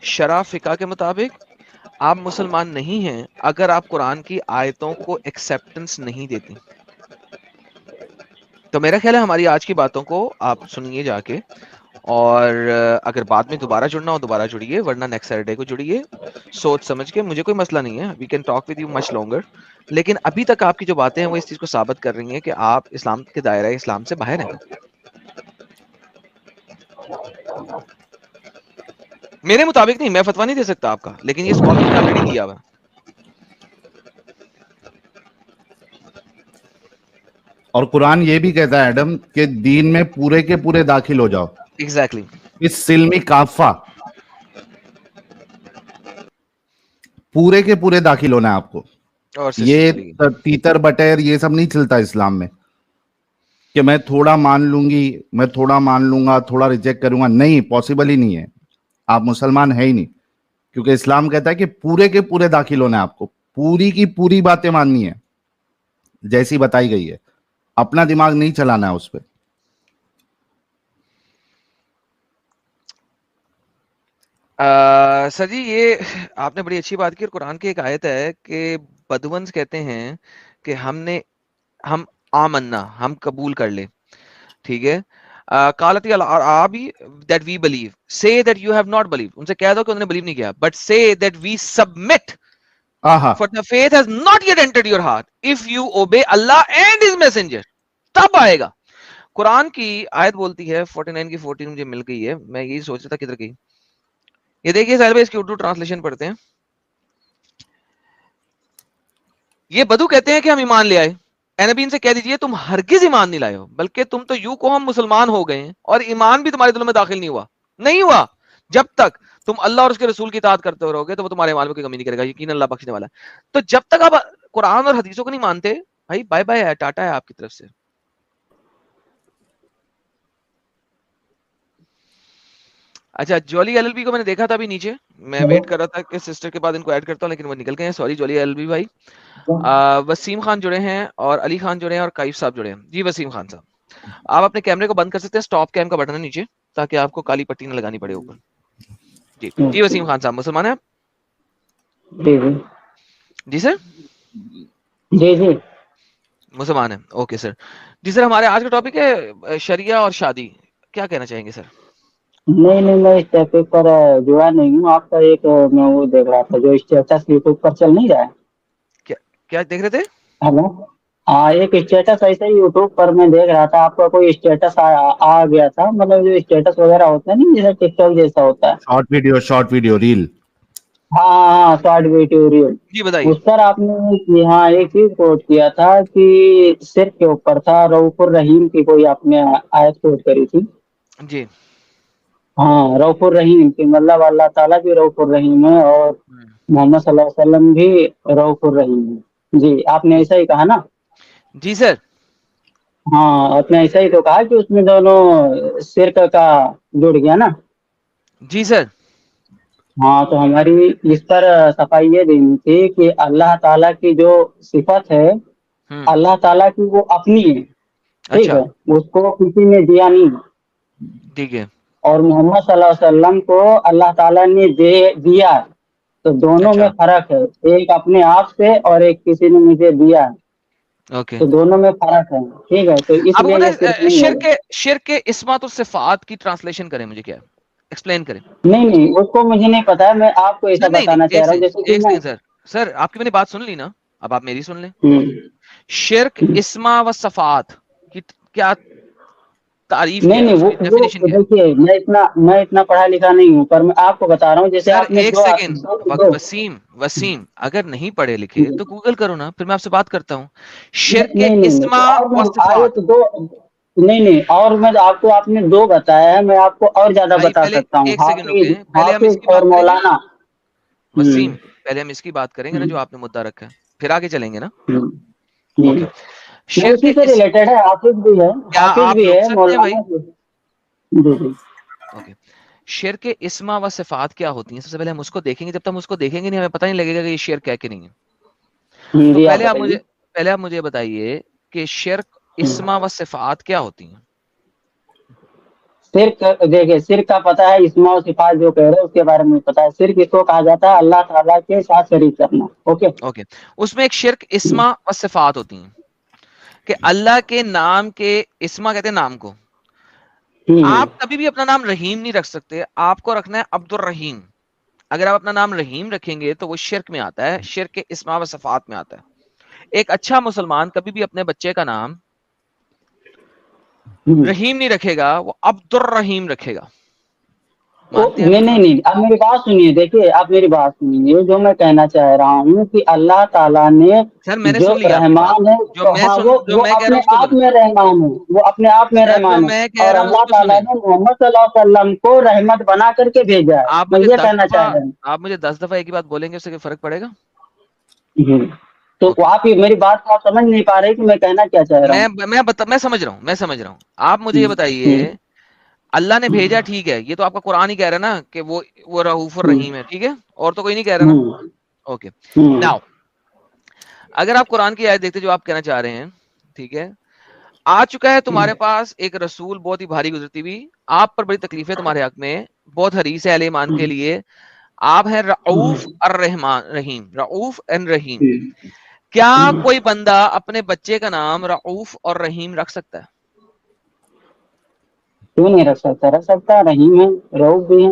Speaker 2: شرع فقہ کے مطابق آپ مسلمان نہیں ہیں اگر آپ قرآن کی آیتوں کو ایکسیپٹنس نہیں دیتی. تو میرا خیال ہے ہماری آج کی باتوں کو آپ سنیے جا کے, اور اگر بعد میں دوبارہ جڑنا ہو دوبارہ جڑیے, ورنہ نیکسٹ سیٹرڈے کو جڑیے سوچ سمجھ کے. مجھے کوئی مسئلہ نہیں ہے, we can talk with you much longer, لیکن ابھی تک آپ کی جو باتیں ہیں وہ اس چیز کو ثابت کر رہی ہیں کہ آپ اسلام کے دائرہ اسلام سے باہر ہیں. میرے مطابق نہیں, میں فتویٰ نہیں دے سکتا آپ کا, لیکن یہ اسکالرس نے آلریڈی دیا ہوا.
Speaker 3: اور قرآن یہ بھی کہتا ہے ایڈم کہ دین میں پورے کے پورے داخل ہو جاؤ.
Speaker 2: ایگزیکٹلی.
Speaker 3: اس سلمی کافہ, پورے کے پورے داخل ہونا ہے آپ کو.
Speaker 2: اور سسٹر
Speaker 3: یہ
Speaker 2: چلیے,
Speaker 3: تیتر بٹیر یہ سب نہیں چلتا اسلام میں کہ میں تھوڑا مان لوں گی, میں تھوڑا مان لوں گا, تھوڑا ریجیکٹ کروں گا. نہیں, پاسبل ہی نہیں ہے. آپ مسلمان ہے ہی نہیں, کیونکہ اسلام کہتا ہے کہ پورے کے پورے داخل ہونا ہے آپ کو, پوری کی پوری باتیں ماننی ہے جیسی بتائی گئی ہے. اپنا دماغ نہیں چلانا ہے اس پہ.
Speaker 2: سر جی یہ آپ نے بڑی اچھی بات کی, اور قرآن کی ایک آیت ہے کہ بدونس کہتے ہیں کہ ہم آمنا, ہم قبول کر لے, ٹھیک ہے. قالت الاعرابی that we believe, say that you have not believed, ان سے کہہ دو کہ انہوں نے بلیو نہیں کیا, but say that we submit For the faith has not yet entered your heart if you obey Allah and his messenger. تب آئے گا. قرآن کی آیت بولتی ہے 49 کی 14 مجھے مل گئی ہے, میں یہی سوچ رہا تھا کدھر گئی. یہ دیکھیے ساحل بھائی, اس کی اردو ٹرانسلیشن پڑھتے ہیں. یہ بدو کہتے ہیں کہ ہم ایمان لے آئے. اے نبی ان سے کہہ دیجئے تم ہرگز ایمان نہیں لائے ہو, بلکہ تم تو یوں کو ہم مسلمان ہو گئے ہیں اور ایمان بھی تمہارے دلوں میں داخل نہیں ہوا جب تک تم اللہ اور اس کے رسول کی اطاعت کرتے رہو گے تو وہ تمہارے ایمان میں کوئی کمی نہیں کرے گا, یقین اللہ بخشنے والا ہے. تو جب تک آپ قرآن اور حدیثوں کو نہیں مانتے بھائی, بائے بائے ہے, ٹاٹا ہے آپ کی طرف سے. اچھا, جولی ایل ایل بی کو میں نے دیکھا تھا ابھی نیچے, میں ویٹ کر رہا تھا کہ سسٹر کے بعد ان کو ایڈ کرتا ہوں, لیکن وہ نکل گئے ہیں. سوری جولی ایل ایل بی بھائی. وسیم خان جڑے ہیں اور علی خان جڑے ہیں اور کائف صاحب جڑے ہیں. جی وسیم خان صاحب, آپ اپنے کیمرے کو بند کر سکتے ہیں, سٹاپ کیم کا بٹن ہے نیچے, تاکہ آپ کو کالی پٹی نہ لگانی پڑے اوپر. جی جی وسیم خان صاحب, مسلمان ہیں آپ؟ جی سر,
Speaker 4: جی جی
Speaker 2: مسلمان ہیں, اوکے سر. جی سر, ہمارے آج کا ٹاپک ہے شریعہ اور شادی. کیا کہنا چاہیں گے سر؟
Speaker 4: نہیں میں اس ٹاپک پر جڑا نہیں ہوں. آپ کا ایک میں وہ دیکھ رہا تھا جو اسٹیٹس یوٹیوب پر چل نہیں رہا ہے.
Speaker 2: کیا دیکھ رہے تھے؟
Speaker 4: ہلو, ہاں ایک اسٹیٹس ایسے ہی یوٹیوب پر میں دیکھ رہا تھا, آپ کا کوئی اسٹیٹس آ گیا تھا, مطلب جو اسٹیٹس وغیرہ ہوتا ہے نا جیسے ٹک ٹاک جیسا ہوتا ہے.
Speaker 3: Short video reel.
Speaker 4: ہاں شارٹ ویڈیو ریل.
Speaker 2: جی بتائیے.
Speaker 4: اس پر آپ نے یہاں ایک چیز کوٹ کیا تھا کہ سر کے اوپر تھا, رؤف الرحیم کی کوئی آپ نے آیت کوٹ کری تھی.
Speaker 2: جی
Speaker 4: ہاں رؤف الرحیم کی, مطلب اللہ تعالیٰ بھی رؤف الرحیم ہے اور محمد صلی اللہ علیہ وسلم بھی رؤف الرحیم ہے. جی آپ نے ایسا ہی کہا نا؟
Speaker 2: جی سر.
Speaker 4: ہاں آپ نے ایسا ہی تو کہا کہ اس میں دونوں شرک کا جڑ گیا نا.
Speaker 2: جی سر.
Speaker 4: ہاں تو ہماری اس پر صفائی یہ دینی تھی کہ اللہ تعالیٰ کی جو صفت ہے اللہ تعالیٰ کی وہ اپنی ہے, ٹھیک
Speaker 2: اچھا
Speaker 4: ہے, اس کو کسی نے دیا نہیں.
Speaker 2: ٹھیک ہے.
Speaker 4: اور محمد صلی اللہ علیہ وسلم کو اللہ تعالیٰ نے دیا, تو دونوں
Speaker 2: اچھا
Speaker 4: میں فرق ہے, ایک اپنے آپ سے اور ایک کسی نے مجھے دیا,
Speaker 2: اوکے.
Speaker 4: تو دونوں میں فرق ہے, ٹھیک ہے, تو اس
Speaker 2: آپ کو
Speaker 4: لیے
Speaker 2: پتہ
Speaker 4: یہ صرف
Speaker 2: ہے
Speaker 4: نہیں ہوگا.
Speaker 2: شرک اسمات الصفات کی ٹرانسلیشن کریں, مجھے کیا ایکسپلین کریں.
Speaker 4: نہیں اس کو مجھے نہیں پتا ہے, میں آپ کو ایسا
Speaker 2: نہیں
Speaker 4: بتانا چاہ رہا ہوں جیسے کہ
Speaker 2: ایک
Speaker 4: میں
Speaker 2: سیکنڈ سر. سر آپ کی میں نے بات سن لی نا, اب آپ میری سن لیں.
Speaker 4: ہوں
Speaker 2: شرک اسما و صفات کی کیا تعریف کیا ہے,
Speaker 4: نہیں
Speaker 2: اس کی ڈیفینیشن
Speaker 4: وہ
Speaker 2: کیا ہے؟
Speaker 4: دیکھیے میں اتنا پڑھا لکھا نہیں ہوں, پر میں آپ کو بتا رہا ہوں جیسے
Speaker 2: سر
Speaker 4: آپ نے
Speaker 2: ایک
Speaker 4: دو
Speaker 2: سیکنڈ,
Speaker 4: دو
Speaker 2: وسیم اگر نہیں پڑھے لکھے تو گوگل کرو نا, پھر میں آپ سے بات کرتا ہوں. شرک
Speaker 4: نہیں
Speaker 2: اسما
Speaker 4: اور میں
Speaker 2: و
Speaker 4: آیت
Speaker 2: صفات.
Speaker 4: دو نہیں اور میں آپ نے دو بتایا ہے, میں آپ کو اور زیادہ
Speaker 2: بھائی
Speaker 4: بتا
Speaker 2: پہلے
Speaker 4: سکتا ہوں.
Speaker 2: ایک سیکنڈ رکیں, پہلے ہم اس کی
Speaker 4: حافظ اور
Speaker 2: بات کریں گے نا
Speaker 4: مولانا.
Speaker 2: وسیم, پہلے ہم اس کی بات کریں گے نا جو آپ نے مدعا رکھا ہے, پھر آگے چلیں گے نا. اوکے.
Speaker 4: وہ
Speaker 2: شرک
Speaker 4: اسی سے
Speaker 2: اس
Speaker 4: ریلیٹڈ ہے,
Speaker 2: کیا
Speaker 4: حافظ
Speaker 2: آپ
Speaker 4: بھی
Speaker 2: رک
Speaker 4: ہے,
Speaker 2: سکتے ہیں بھائی؟
Speaker 4: مولانا بھی.
Speaker 2: اوکے. شرک اسما و صفات کیا ہوتی ہیں؟ سب سے پہلے ہم اس کو دیکھیں گے, جب تک ہم اس کو دیکھیں گے نہیں ہمیں پتہ نہیں لگے گا کہ یہ شرک ہے کہ نہیں ہے. تو
Speaker 4: جی آپ
Speaker 2: پہلے آپ مجھے بتائیے کہ شرک اسما و صفات کیا ہوتی ہیں؟
Speaker 4: صرف دیکھیں, صرف کا پتا ہے, اسماء و صفات جو کہہ رہے ہیں اس کے بارے میں پتا ہے. صرف اس کو کہا جاتا ہے اللہ تعالیٰ کے ساتھ شریک کرنا.
Speaker 2: اوکے. اس میں ایک شرک اسما و صفات ہوتی ہیں کہ اللہ کے نام کے, اسما کہتے ہیں نام کو, آپ کبھی بھی اپنا نام رحیم نہیں رکھ سکتے, آپ کو رکھنا ہے عبد الرحیم. اگر آپ اپنا نام رحیم رکھیں گے تو وہ شرک میں آتا ہے, شرک اسما و صفات میں آتا ہے. ایک اچھا مسلمان کبھی بھی اپنے بچے کا نام رحیم نہیں رکھے گا, وہ عبد الرحیم رکھے گا. مانتے ہیں آپ یہ بات؟
Speaker 4: نہیں آپ میری بات سنیے, دیکھیے آپ میری بات سنیے, جو میں کہنا چاہ رہا ہوں کہ اللہ تعالیٰ نے
Speaker 2: سر میں نے
Speaker 4: جو
Speaker 2: سن لی آپ کی بات,
Speaker 4: رحمان ہے, ہاں
Speaker 2: جو
Speaker 4: وہ
Speaker 2: میں کہہ رہا
Speaker 4: اپنے
Speaker 2: ہوں اس کو
Speaker 4: آپ
Speaker 2: بولیں.
Speaker 4: میں رحمان ہے, وہ اپنے آپ میں
Speaker 2: سر جو
Speaker 4: رحمان ہے,
Speaker 2: میں کہہ
Speaker 4: اور
Speaker 2: رہا ہوں اس
Speaker 4: اللہ
Speaker 2: کو
Speaker 4: تعالیٰ
Speaker 2: سنیں.
Speaker 4: نے محمد صلی اللہ علیہ وسلم کو رحمت بنا کر کے بھیجا ہے.
Speaker 2: آپ
Speaker 4: میں
Speaker 2: مجھے
Speaker 4: یہ
Speaker 2: 10
Speaker 4: کہنا چاہ
Speaker 2: دفعہ
Speaker 4: رہا ہوں.
Speaker 2: آپ مجھے 10 دفعہ ایک ہی بات بولیں گے, اس سے فرق پڑے گا؟
Speaker 4: تو
Speaker 2: اوکے.
Speaker 4: آپ میری بات کو آپ سمجھ نہیں پا رہے کہ میں کہنا کیا چاہ رہا ہوں.
Speaker 2: میں سمجھ رہا ہوں. آپ مجھے یہ بتائیے, اللہ نے بھیجا, ٹھیک ہے, یہ تو آپ کا قرآن ہی کہہ رہا ہے نا کہ وہ رؤوف الرحیم ہے, ٹھیک ہے, اور تو کوئی نہیں کہہ رہا نا. اوکے. ناؤ اگر آپ قرآن کی آیت دیکھتے جو آپ کہنا چاہ رہے ہیں, ٹھیک ہے, آ چکا ہے تمہارے پاس ایک رسول بہت ہی بھاری گزرتی ہوئی, آپ پر بڑی تکلیف ہے تمہارے حق میں, بہت حریص ہے اہل ایمان کے لیے, آپ ہیں رؤوف الرحمان رحیم, رؤوف اینڈ رحیم. کیا کوئی بندہ اپنے بچے کا نام رؤوف اور رحیم رکھ سکتا ہے؟
Speaker 4: کیوں نہیں رکھ سکتا؟ رکھ سکتا ہے, رحیم ہے, رؤوف بھی ہے.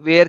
Speaker 2: where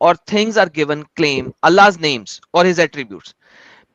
Speaker 2: or things are given claim Allah's names or his attributes।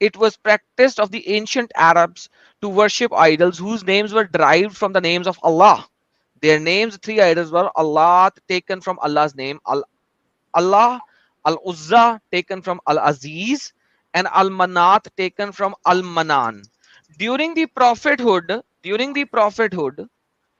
Speaker 2: it was practiced of the ancient Arabs to worship idols whose names were derived from the names of Allah. Their names, three idols were Allah taken from Allah's name, Allah, Al-Uzza taken from Al-Aziz, and Al-Manat taken from Al-Manan. During the prophethood,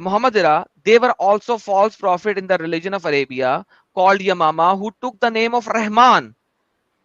Speaker 2: Muhammad era, they were also false prophet in the religion of Arabia called Yamama who took the name of Rahman।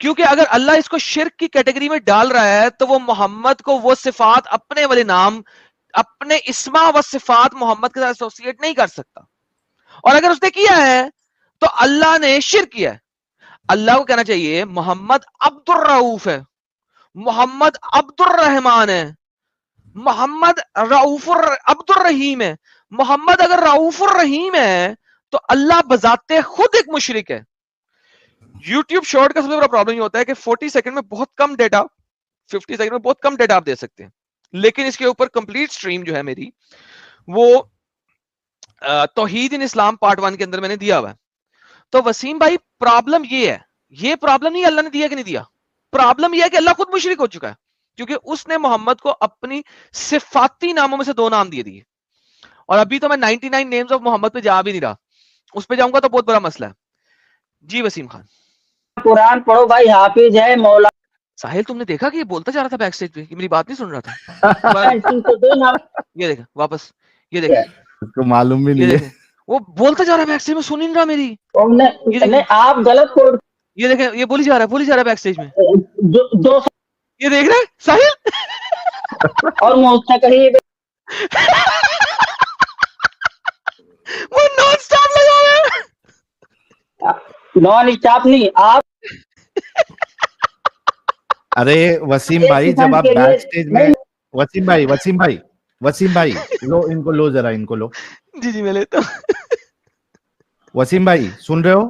Speaker 2: کیونکہ اگر اللہ اس کو شرک کی category میں ڈال رہا ہے تو وہ محمد کو وہ صفات اپنے والے نام اپنے اسما و صفات محمد کے ساتھ ایسوسیٹ نہیں کر سکتا. اور اگر اس نے کیا ہے تو اللہ نے شرک کیا ہے. اللہ کو کہنا چاہیے محمد عبد الرؤوف ہے, محمد عبد الرحمان ہے, محمد رؤوف عبد الرحیم ہے. محمد اگر رؤوف الرحیم ہے تو اللہ بذات خود ایک مشرک ہے. یوٹیوب شارٹ کا سب سے بڑا پرابلم یہ ہوتا ہے کہ 40 سیکنڈ میں بہت کم ڈیٹا 50 سیکنڈ میں بہت کم ڈیٹا آپ دے سکتے ہیں, لیکن اس کے اوپر کمپلیٹ سٹریم جو ہے میری وہ توحید ان اسلام پارٹ 1 کے اندر میں نے دیا ہوا ہے. تو وسیم بھائی پرابلم یہ ہے, یہ پرابلم نہیں اللہ نے دیا کہ نہیں دیا, پرابلم یہ ہے کہ اللہ خود مشرک ہو چکا ہے, کیونکہ اس نے محمد کو اپنی صفاتی ناموں میں سے 2 نام دیے. اور ابھی تو میں 99 نیمز آف محمد پہ جا بھی نہیں رہا, اس پہ جاؤں گا تو بہت بڑا مسئلہ ہے. جی وسیم خان.
Speaker 4: قرآن پڑھو بھائی, حافظ ہے مولا.
Speaker 2: ساحل تم نے دیکھا کہ یہ بولتا جا رہا تھا بیک سٹیج پہ, کہ میری بات نہیں سن رہا تھا. یہ دیکھا واپس, یہ دیکھا,
Speaker 3: اس کو معلوم بھی
Speaker 2: یہ
Speaker 3: نہیں ہے.
Speaker 2: دیکھا وہ بولتا جا رہا ہے بیک سٹیج میں, سن نہیں رہا میری.
Speaker 4: آپ غلط کوڈ,
Speaker 2: یہ دیکھیں یہ بولی جا رہا ہے بیک سٹیج میں.
Speaker 4: دو
Speaker 2: یہ دیکھ رہے ساحل
Speaker 4: اور مستقری
Speaker 2: وہ نان سٹاپ لگا ہوا ہے.
Speaker 4: نان اسٹاپ نہیں آپ.
Speaker 3: ارے وسیم بھائی جب آپ بیک سٹیج میں, وسیم بھائی لو ان کو, لو ذرا ان کو لو.
Speaker 2: جی میں لیتا ہوں.
Speaker 3: وسیم بھائی سن رہے ہو؟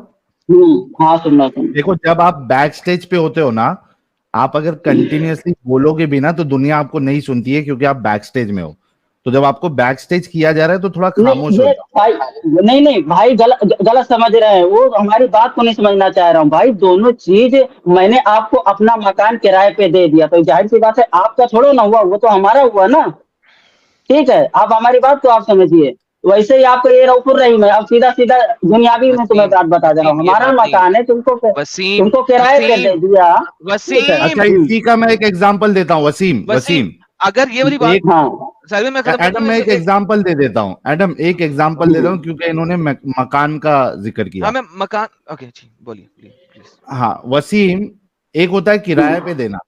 Speaker 4: ہاں سننا.
Speaker 3: دیکھو جب آپ بیک سٹیج پہ ہوتے ہو نا, آپ اگر کنٹینیوسلی بولو گے بھی نا تو دنیا آپ کو نہیں سنتی ہے, کیونکہ آپ بیک سٹیج میں ہو. تو جب آپ کو بیک سٹیج کیا جا رہا ہے تو تھوڑا خاموش ہو جاؤ.
Speaker 4: نہیں بھائی غلط سمجھ رہے ہیں, وہ ہماری بات کو نہیں سمجھنا چاہ رہا ہوں بھائی. دونوں چیز میں نے آپ کو اپنا مکان کرائے پہ دے دیا, تو ظاہر سی بات ہے آپ کا تھوڑا نہ ہوا, وہ تو ہمارا ہوا نا. ٹھیک ہے, آپ ہماری بات کو آپ سمجھیے. ویسے ہی آپ کو یہ رؤوف الرحیم ہے. اب سیدھا دنیاوی میں تمہیں بات بتا دے رہا ہوں, ہمارا مکان ہے, تم کو کرائے پہ دے دیا.
Speaker 3: اچھا اسی کا میں ایک ایگزامپل دیتا ہوں. وسیم
Speaker 2: اگر یہ والی بات,
Speaker 3: ایڈم میں ایک ایگزامپل دے دیتا ہوں, کیونکہ انہوں نے مکان کا ذکر کیا.
Speaker 2: ہمیں مکان, اوکے جی بولیے.
Speaker 3: ہاں وسیم, ایک ہوتا ہے کرائے پہ دینا,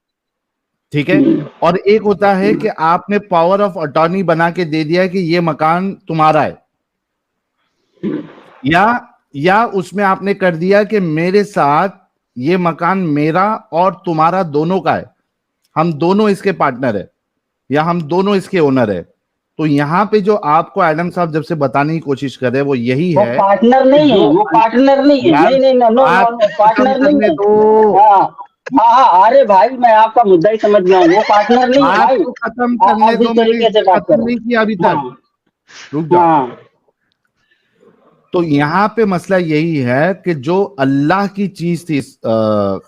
Speaker 3: ٹھیک ہے, اور ایک ہوتا ہے کہ آپ نے پاور آف اٹارنی بنا کے دے دیا کہ یہ مکان تمہارا ہے, یا اس میں آپ نے کر دیا کہ میرے ساتھ یہ مکان میرا اور تمہارا دونوں کا ہے, ہم دونوں اس کے پارٹنر ہے, یا ہم دونوں اس کے اونر ہے. تو یہاں پہ جو آپ کو ایڈم صاحب جب سے بتانے کی کوشش کر رہے وہ یہی ہے,
Speaker 4: پارٹنر نہیں ہے, وہ پارٹنر نہیں ہے, نہیں پارٹنر نہیں ہے. ہاں ارے بھائی میں آپ کا مدعا ہی سمجھ گیا ہوں, وہ پارٹنر نہیں ہے بھائی.
Speaker 3: ختم کرنے دو,
Speaker 4: طریقے سے بات
Speaker 3: ختم نہیں کیا ابھی تک, رک جاؤ. تو یہاں پہ مسئلہ یہی ہے کہ جو اللہ کی چیز تھی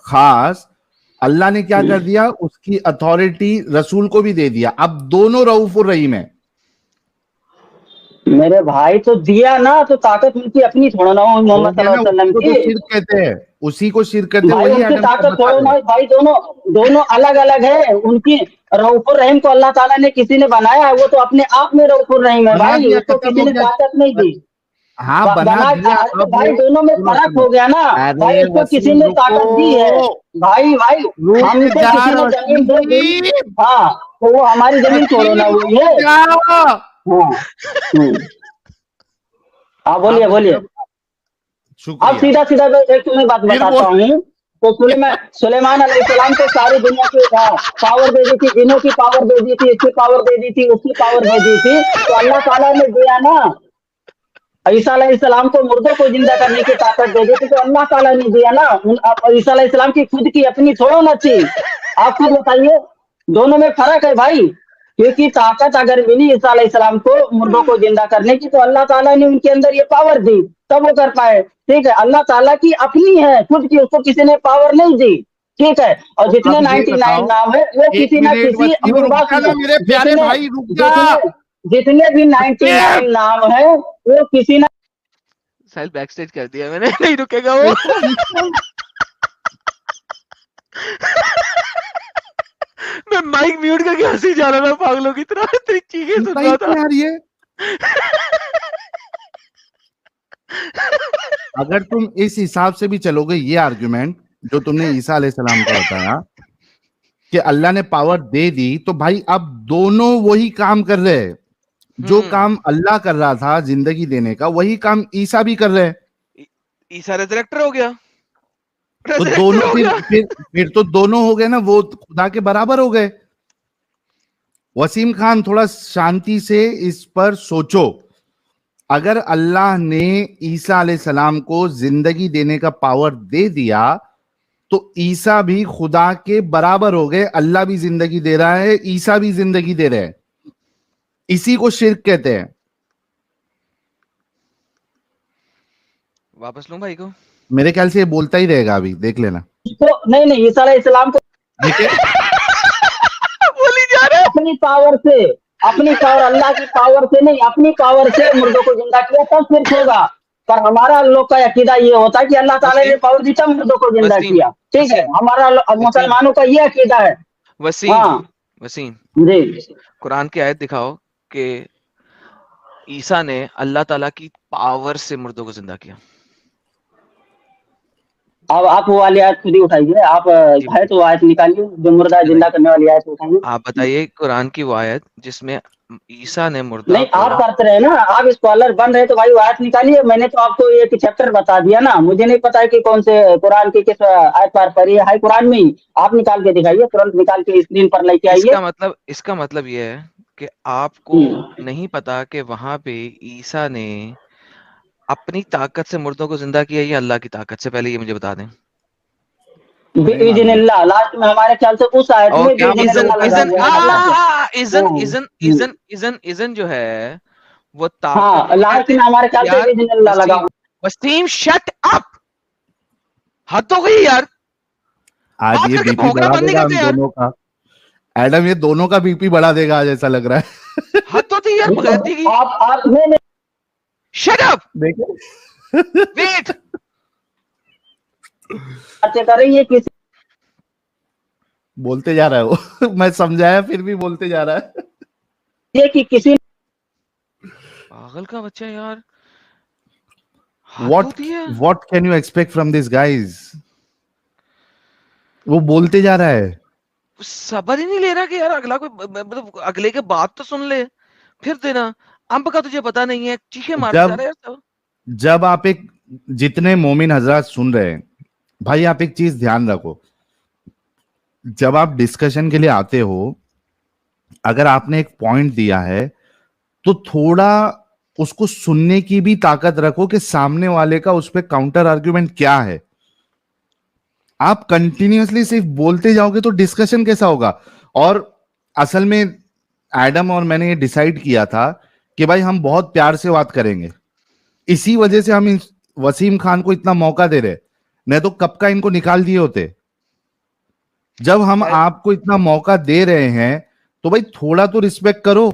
Speaker 3: خاص, اللہ نے کیا کر دیا, اس کی اتھارٹی رسول کو بھی دے دیا. اب دونوں رؤوف الرحیم ہیں.
Speaker 4: میرے بھائی تو دیا نا, تو طاقت ان کی اپنی تھوڑا نہ ہو محمد صلی اللہ علیہ وسلم کی.
Speaker 3: شرک کہتے ہیں, اسی کو شرک کہتے ہیں.
Speaker 4: بھائی ان کی طاقت تھوڑا نہ بھائی, دونوں الگ الگ ہے. ان کی رؤوف الرحیم کو اللہ تعالیٰ نے کسی نے بنایا ہے, وہ تو اپنے آپ میں رؤوف الرحیم ہے بھائی, اس کو کسی نے طاقت نہیں دی.
Speaker 3: ہاں بنا دیا.
Speaker 4: بھائی دونوں میں فرق ہو گیا نا بھائی, اس کو کسی نے طاقت دی ہے بھائی. ہم کو کسی نے زمین دے دی, ہاں تو وہ ہماری زمین چھوڑو نا ہوئی ہے. ہاں بولیے. اب سیدھا ایک تمہیں بات بتاتا ہوں. تو سلیمان علیہ السلام کو ساری دنیا کی پاور دے دی تھی, جنوں کی پاور دے دی تھی, اس کی پاور دے دی تھی, اس کی پاور دے دی تھی. تو اللہ تعالیٰ نے دیا نا عیسیٰ علیہ السلام کو مردوں کو زندہ کرنے کی طاقت دے دی تھی, تو اللہ تعالیٰ نے دیا نا. عیسیٰ علیہ السلام کی خود کی اپنی چھوڑو نا تھی. آپ خود بتائیے, دونوں میں فرق ہے بھائی. کیونکہ طاقت اگر ملی عیسیٰ علیہ السلام کو مردوں کو زندہ کرنے کی, تو اللہ تعالیٰ نے ان کے اندر یہ پاور دی, تب وہ کر پائے. ٹھیک ہے, اللہ تعالیٰ کی اپنی ہے خود کی, اس کو کسی نے پاور نہیں دی. ٹھیک ہے, اور جتنے 99 نام ہے وہ کسی نہ کسی, جتنے بھی 99 نام ہے وہ کسی نہ
Speaker 2: ساحل بیک سٹیج کر دیا میں نے, نہیں رکے گا وہ. میں مائک میوٹ کر کے ہنسی جا رہا تھا پاگلوں کی طرح, تیری چیخیں سن رہا تھا.
Speaker 3: اگر تم اس حساب سے بھی چلو گے یہ آرگومنٹ جو تم نے عیسیٰ علیہ السلام کو بتایا کہ اللہ نے پاور دے دی, تو بھائی اب دونوں وہی کام کر رہے ہیں. جو کام اللہ کر رہا تھا زندگی دینے کا, وہی کام عیسیٰ بھی کر رہے ہیں.
Speaker 2: عیسیٰ ریزریکٹر ہو گیا,
Speaker 3: تو دونوں پھر تو دونوں ہو گئے نا, وہ خدا کے برابر ہو گئے. وسیم خان تھوڑا شانتی سے اس پر سوچو. اگر اللہ نے عیسیٰ علیہ السلام کو زندگی دینے کا پاور دے دیا تو عیسیٰ بھی خدا کے برابر ہو گئے. اللہ بھی زندگی دے رہا ہے, عیسیٰ بھی زندگی دے رہے ہیں. اسی کو شرک کہتے ہیں.
Speaker 2: واپس لوں بھائی کو,
Speaker 3: میرے خیال سے یہ بولتا ہی رہے گا ابھی, دیکھ لینا.
Speaker 4: نہیں عیسیٰ علیہ السلام کو
Speaker 2: بولی جا رہے
Speaker 4: اپنی پاور سے, اپنی پاور, اللہ کی پاور سے نہیں, اپنی پاور سے مردوں کو زندہ کیا تب شرک ہوگا. پر ہمارا لوگ کا عقیدہ یہ ہوتا ہے کہ اللہ تعالیٰ نے پاور دی تب مردوں کو زندہ کیا. ٹھیک ہے, ہمارا مسلمانوں کا یہ عقیدہ ہے.
Speaker 2: وسیم
Speaker 4: جی,
Speaker 2: قرآن کی آیت دکھاؤ کہ عیسیٰ نے اللہ تعالیٰ کی پاور سے مردوں کو زندہ کیا.
Speaker 4: اب آپ وہ والی آیت خود ہی اٹھائیے, آپ ہے تو آیت نکالیے جو مردہ زندہ کرنے والی آیت اٹھائیے.
Speaker 2: آپ بتائیے قرآن کی وہ آیت جس میں عیسیٰ نے مردہ
Speaker 4: نہیں, آپ کرتے رہے نا, آپ اسکالر بن رہے تو بھائی وہ آیت نکالیے. میں نے تو آپ کو ایک چیپٹر بتا دیا نا, مجھے نہیں پتا کہ کون سے قرآن کی کس آیت پر پڑھی ہے. قرآن میں ہی آپ نکال کے دکھائیے, ترنت نکال کے اسکرین پر لے کے آئیے.
Speaker 2: اس کا مطلب یہ ہے کہ آپ کو نہیں پتا کہ وہاں پہ عیسیٰ نے اپنی طاقت سے مردوں کو زندہ کیا یا اللہ کی طاقت سے, پہلے یہ مجھے بتا دیں.
Speaker 4: بِإِذْنِ اللہ لاسٹ میں ہمارے خیال سے اس آیت میں
Speaker 2: اذن جو ہے وہ
Speaker 4: لاسٹ میں ہمارے خیال سے بِإِذْنِ اللہ لگا.
Speaker 2: وسیم شٹ اپ, حد ہو گئی یار.
Speaker 3: آج یہ بی پی بڑھا دے گا ہم دونوں کا. ایڈم یہ دونوں کا بی پی بڑھا دے گا آج, ایسا لگ رہا ہے.
Speaker 2: حد ہوتی ہے بغیرتی کی.
Speaker 4: آپ
Speaker 2: شٹ اپ, ویٹ
Speaker 4: کر رہی ہے کسی
Speaker 3: بولتے جا رہا ہے وہ, میں سمجھایا پھر بھی بولتے جا رہا ہے.
Speaker 4: یہ کہ کسی
Speaker 2: پاگل کا بچہ یار.
Speaker 3: What can you expect from these guys? وہ بولتے جا رہا ہے,
Speaker 2: صبر ہی نہیں لے رہا کہ یار اگلا کوئی مطلب اگلے کے بات تو سن لے, پھر دینا. امب کا تجھے پتا نہیں ہے, چیخے مار جا رہا ہے.
Speaker 3: جب آپ ایک جتنے مومن حضرات سن رہے ہیں بھائی, آپ ایک چیز دھیان رکھو, جب آپ ڈسکشن کے لیے آتے ہو, اگر آپ نے ایک پوائنٹ دیا ہے تو تھوڑا اس کو سننے کی بھی طاقت رکھو کہ سامنے والے کا اس پہ کاؤنٹر آرگیومنٹ کیا ہے. آپ کنٹینیوسلی صرف بولتے جاؤ گے تو ڈسکشن کیسا ہوگا. اور اصل میں ایڈم اور میں نے یہ ڈیسائیڈ کیا تھا کہ بھائی ہم بہت پیار سے بات کریں گے, اسی وجہ سے ہم وسیم خان کو اتنا موقع دے رہے, نہیں تو کب کا ان کو نکال دیے ہوتے. جب ہم آپ کو اتنا موقع دے رہے ہیں تو بھائی تھوڑا تو ریسپیکٹ کرو.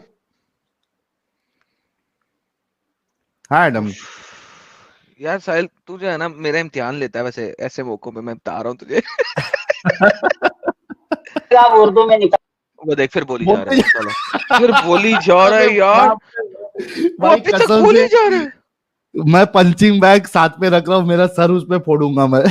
Speaker 3: ہاں ایڈم
Speaker 2: یار ساحل تو جو ہے نا میرا امتحان لیتا ہے ویسے ایسے موقعوں پہ, میں بتا رہا ہوں تجھے.
Speaker 4: اردو میں نکال,
Speaker 2: وہ دیکھ پھر بولی جا رہا ہے, چلو پھر بولی جا رہا ہے یار, وہ ابھی تک بولی جا رہا ہے.
Speaker 3: میں پنچنگ بیگ ساتھ میں رکھ رہا ہوں, میرا سر اس پہ پھوڑوں گا میں.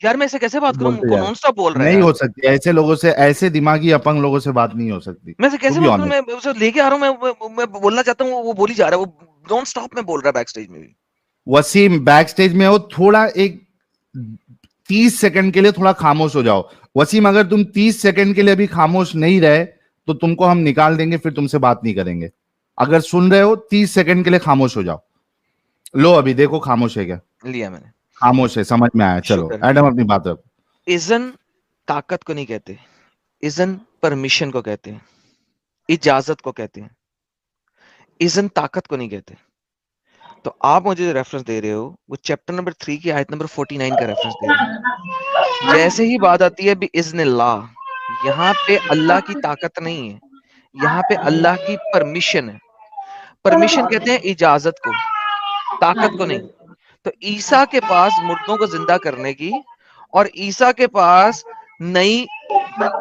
Speaker 2: یار میں اسے کیسے بات کروں, نون سٹاپ بول رہا ہے.
Speaker 3: نہیں ہو سکتی ایسے لوگوں سے, ایسے دماغی اپنگ لوگوں سے بات نہیں ہو سکتی.
Speaker 2: میں کیسے بات کروں, میں اسے لے کے آ رہا ہوں, میں بولنا چاہتا ہوں, وہ بولی جا رہا ہے, وہ نون سٹاپ میں بول رہا ہے بیک سٹیج میں بھی.
Speaker 3: وسیم بیک سٹیج میں ہو, تھوڑا ایک 30 سیکنڈ کے لیے تھوڑا خاموش ہو جاؤ. وسیم اگر تم 30 سیکنڈ کے لیے بھی خاموش نہیں رہے تو تم کو ہم نکال دیں گے, پھر تم سے بات نہیں کریں گے. اگر سن رہے ہو 30 سیکنڈ کے لیے خاموش ہو جاؤ. لو ابھی دیکھو خاموش ہے کیا,
Speaker 2: لیا میں نے,
Speaker 3: خاموش ہے, سمجھ میں آیا. چلو ایڈم اپنی بات رکھو.
Speaker 2: اذن طاقت کو نہیں کہتے, اذن پرمیشن کو کہتے ہیں, اجازت کو کہتے ہیں. اذن طاقت کو نہیں کہتے. تو آپ مجھے ریفرنس دے رہے ہو, وہ چیپٹر نمبر 3 کی آیت نمبر 49 کا ریفرنس دے رہے ہیں. جیسے ہی بات آتی ہے باذن اللہ, یہاں پہ اللہ کی طاقت نہیں ہے, یہاں پہ اللہ کی پرمیشن ہے. پرمیشن کہتے ہیں اجازت کو, طاقت کو نہیں. تو عیسیٰ کے پاس مردوں کو زندہ کرنے کی اور عیسیٰ کے پاس نئی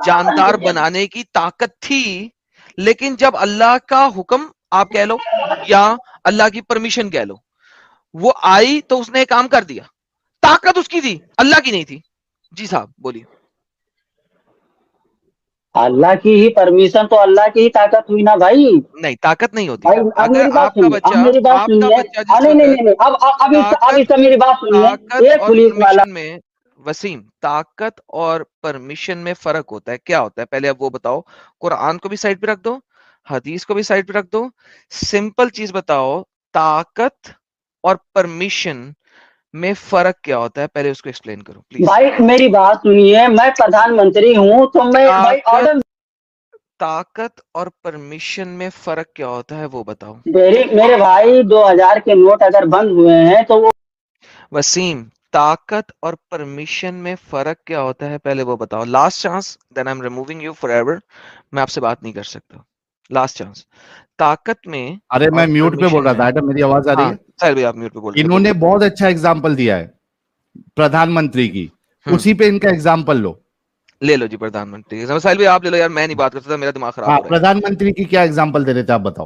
Speaker 2: جاندار بنانے کی طاقت تھی, لیکن جب اللہ کا حکم آپ کہہ لو یا اللہ کی پرمیشن کہہ لو, وہ آئی تو اس نے کام کر دیا, طاقت اس کی تھی, اللہ کی نہیں تھی. جی صاحب بولیے.
Speaker 4: اللہ کی ہی پرمیشن تو اللہ کی ہی طاقت ہوئی نا بھائی.
Speaker 2: نہیں, طاقت نہیں ہوتی.
Speaker 4: بھائی اب
Speaker 2: اگر
Speaker 4: میری بات
Speaker 2: آپ کا
Speaker 4: سنیے,
Speaker 2: بچہ,
Speaker 4: اب میری بات
Speaker 2: آپ کا
Speaker 4: سنیے.
Speaker 2: بچہ جس
Speaker 4: نہیں نہیں
Speaker 2: وقت
Speaker 4: نہیں نہیں, اب اس کا میری بات سنیے.
Speaker 2: طاقت
Speaker 4: ایک
Speaker 2: اور
Speaker 4: پولیس والا,
Speaker 2: پرمیشن میں, وسیم, طاقت اور پرمیشن میں فرق ہوتا ہے. کیا ہوتا ہے پہلے اب وہ بتاؤ. قرآن کو بھی سائڈ پہ رکھ دو, حدیث کو بھی سائڈ پہ رکھ دو, سمپل چیز بتاؤ, طاقت اور پرمیشن میں فرق کیا ہوتا ہے, پہلے اس کو ایکسپلین کرو پلیز.
Speaker 4: بھائی میری بات سنیے, میں پردھان منتری ہوں تو میں بھائی آرڈر.
Speaker 2: طاقت اور پرمیشن میں فرق کیا ہوتا ہے وہ بتاؤ.
Speaker 4: میرے بھائی 2000 کے نوٹ اگر بند ہوئے ہیں تو وہ
Speaker 2: وسیم, طاقت اور پرمیشن میں فرق کیا ہوتا ہے پہلے وہ بتاؤ. Last chance, then I am removing you forever. میں آپ سے بات نہیں کر سکتا. Last chance. طاقت میں,
Speaker 3: ارے میں
Speaker 2: اور
Speaker 3: میوٹ پہ بول
Speaker 2: permission
Speaker 3: رہا
Speaker 2: میں.
Speaker 3: تھا, ایڈم میری آواز آ رہی
Speaker 2: ہاں
Speaker 3: ہے؟
Speaker 2: سر بھی آپ میوٹ پہ بول رہے تھے,
Speaker 3: انہوں نے
Speaker 2: بولیے.
Speaker 3: بہت اچھا اگزامپل دیا ہے پردھان منتری کی, اسی پہ ان کا اگزامپل لو.
Speaker 2: لے لو جی پردھان منتری. ساحل بھی آپ لے لو یار, میں نہیں بات کرتا, میرا دماغ خراب
Speaker 3: ہاں,
Speaker 2: ہو رہا ہے.
Speaker 3: پردھان منتری کی کیا اگزامپل دے رہے تھے آپ بتاؤ.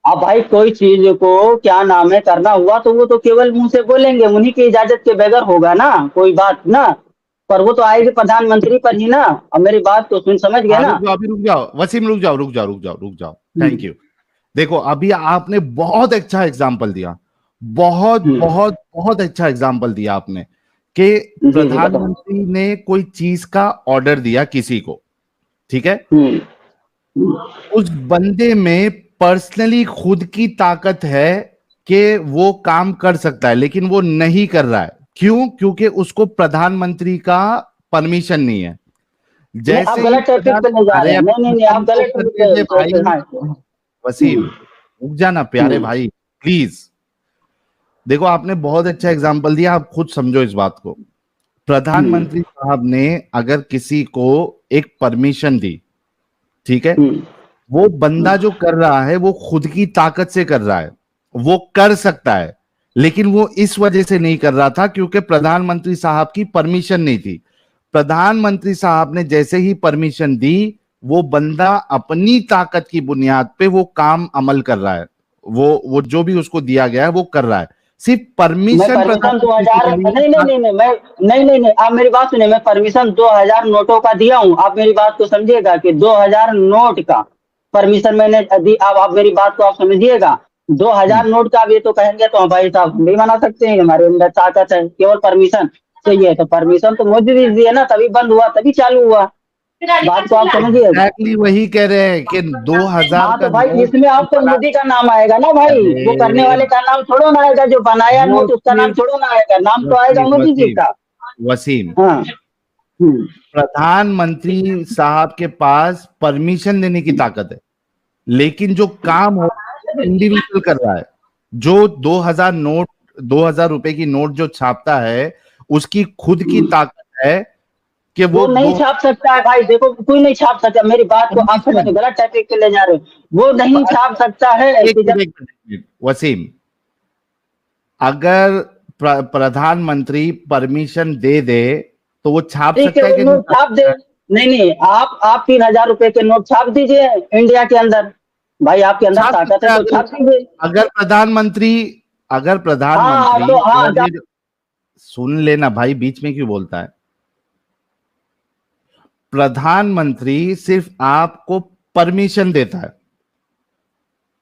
Speaker 4: اب بھائی کوئی چیز کو کیا نام ہے کرنا ہوا تو وہ تو کیول منہ سے بولیں گے, انہی کی اجازت کے بغیر ہوگا نا کوئی بات نا, پر وہ تو آئے گی پردھان منتری پر ہی نا. اب میری بات تو سمجھ گیا
Speaker 3: ہاں
Speaker 4: نا.
Speaker 3: رک جاؤ, ابھی رک جاؤ وسیم, رک جاؤ. Thank you. دیکھو ابھی آپ نے بہت اچھا اگزامپل دیا, بہت بہت بہت اچھا اگزامپل دیا آپ نے, کہ
Speaker 4: جی جی
Speaker 3: پردھان
Speaker 4: بتاؤ.
Speaker 3: منتری نے کوئی چیز کا آرڈر دیا کسی کو, ٹھیک ہے, اس بندے میں پرسنلی خود کی طاقت ہے کہ وہ کام کر سکتا ہے, لیکن وہ نہیں کر رہا ہے. کیوں؟ کیونکہ اس کو پردھان منتری کا پرمیشن نہیں ہے.
Speaker 4: نہیں آپ
Speaker 3: جیسے ہی
Speaker 4: غلط ٹاپک پہ لے جا رہے
Speaker 3: ارے
Speaker 4: ہیں.
Speaker 3: ابھی
Speaker 4: نہیں نہیں نہیں, آپ
Speaker 3: ختم تو
Speaker 4: غلط
Speaker 3: کرنے دے بھائی.
Speaker 4: ٹاپک.
Speaker 3: وسیم رک جانا پیارے بھائی پلیز. دیکھو آپ نے بہت اچھا اگزامپل دیا, آپ خود سمجھو اس بات کو. پردھان منتری صاحب نے اگر کسی کو ایک پرمیشن دی, ٹھیک ہے, وہ بندہ جو کر رہا ہے وہ خود کی طاقت سے کر رہا ہے, وہ کر سکتا ہے, لیکن وہ اس وجہ سے نہیں کر رہا تھا کیونکہ پردھان منتری صاحب کی پرمیشن نہیں تھی. پردھان منتری صاحب نے جیسے ہی پرمیشن دی, وہ بندہ اپنی طاقت کی بنیاد پہ وہ کام عمل کر رہا ہے, وہ جو بھی اس کو دیا گیا ہے وہ کر رہا ہے. صرف
Speaker 4: میں
Speaker 3: پرمیشن
Speaker 4: پرمیشن
Speaker 3: پردھان منتری
Speaker 4: 2000
Speaker 3: سے
Speaker 4: نہیں نہیں نہیں نہیں میں نہیں نہیں نہیں, آپ میری بات سنیں, میں پرمیشن 2000 نوٹوں کا دیا ہوں. آپ میری بات کو سمجھیے گا کہ 2000 نوٹ کا پرمیشن میں نے دی. اب آپ میری بات کو آپ سمجھیے گا, 2000 نوٹ کا بھی تو کہیں گے تو بھائی صاحب نہیں بنا سکتے ہیں, ہمارے اندر طاقت ہے, کیول پرمیشن چاہیے. تو پرمیشن تو مودی جی دی ہے نا, تبھی بند ہوا, تبھی چالو ہوا. بات کو آپ سمجھیے گا.
Speaker 3: ایگزیکٹلی وہی کہہ رہے ہیں کہ 2000
Speaker 4: ہاں
Speaker 3: کا
Speaker 4: تو بھائی
Speaker 3: نوٹ
Speaker 4: اس میں آپ کو
Speaker 3: بنا.
Speaker 4: مودی کا نام آئے گا نا بھائی, وہ کرنے
Speaker 3: ارے
Speaker 4: والے کا نام تھوڑو نہ آئے گا, جو بنایا
Speaker 3: وہ
Speaker 4: نوٹ اس کا نام
Speaker 3: صرف
Speaker 4: تھوڑو نہ آئے گا, نام تو آئے گا مودی جی کا.
Speaker 3: وسیم,
Speaker 4: ہاں
Speaker 3: پردھان منتری صاحب کے پاس پرمیشن دینے کی طاقت ہے, لیکن جو کام ہو انڈیویجول کر رہا ہے. جو 2000 روپے کی نوٹ جو چھاپتا ہے, اس کی خود کی طاقت ہے کہ
Speaker 4: وہ
Speaker 3: وہ
Speaker 4: نہیں چھاپ سکتا ہے بھائی. دیکھو کوئی نہیں چھاپ سکتا, میری بات کو آپ سمجھ غلط ٹاپک پہ لے جا رہے ہو. وہ نہیں چھاپ سکتا ہے.
Speaker 3: وسیم, اگر پردھان منتری پرمیشن دے دے تو وہ چھاپ سکتا ہے کہ نہیں چھاپ
Speaker 4: چھاپ دے.
Speaker 3: سکتا ہے؟
Speaker 4: نہیں نہیں, آپ 3000 روپے کے نوٹ چھاپ دیجئے انڈیا کے اندر. بھائی آپ کے اندر
Speaker 3: چھاپ
Speaker 4: طاقت ہے
Speaker 3: سکتا
Speaker 4: تو
Speaker 3: ہے.
Speaker 4: چھاپ دیجئے.
Speaker 3: اگر پردھان
Speaker 4: ہاں
Speaker 3: منتری
Speaker 4: تو ہاں
Speaker 3: سن لینا بھائی, بیچ میں کیوں بولتا ہے. پردھان منتری صرف آپ کو پرمیشن دیتا ہے,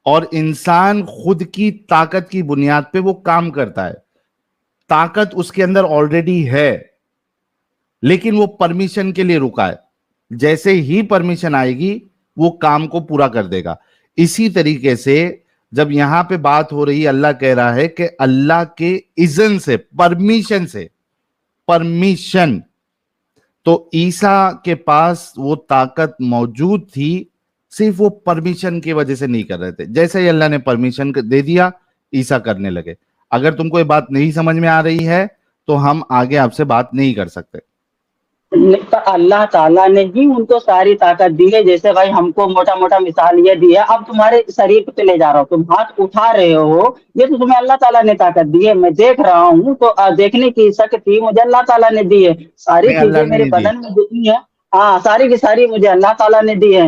Speaker 3: اور انسان خود کی طاقت کی بنیاد پہ وہ کام کرتا ہے. طاقت اس کے اندر آلریڈی ہے, لیکن وہ پرمیشن کے لیے رکا ہے. جیسے ہی پرمیشن آئے گی وہ کام کو پورا کر دے گا. اسی طریقے سے جب یہاں پہ بات ہو رہی ہے, اللہ کہہ رہا ہے کہ اللہ کے اذن سے, پرمیشن سے, پرمیشن, تو عیسیٰ کے پاس وہ طاقت موجود تھی, صرف وہ پرمیشن کی وجہ سے نہیں کر رہے تھے. جیسے ہی اللہ نے پرمیشن دے دیا, عیسیٰ کرنے لگے. اگر تم کو یہ بات نہیں سمجھ میں آ رہی ہے تو ہم آگے آپ سے بات نہیں کر سکتے.
Speaker 4: اللہ تعالیٰ نے ہی ان کو ساری طاقت دی ہے. جیسے بھائی ہم کو موٹا موٹا مثال یہ دی ہے, اب تمہارے شریر پہ لے جا رہا ہوں, تم ہاتھ اٹھا رہے ہو, یہ تو تمہیں اللہ تعالیٰ نے طاقت دی ہے. میں دیکھ رہا ہوں تو دیکھنے کی شکتی مجھے اللہ تعالیٰ نے دی ہے. ساری
Speaker 3: نہیں,
Speaker 4: چیزیں
Speaker 3: اللہ نے
Speaker 4: میرے
Speaker 3: نہیں دی.
Speaker 4: بدن میں جتنی ہیں, ہاں ساری کی ساری مجھے اللہ تعالیٰ نے دی ہے.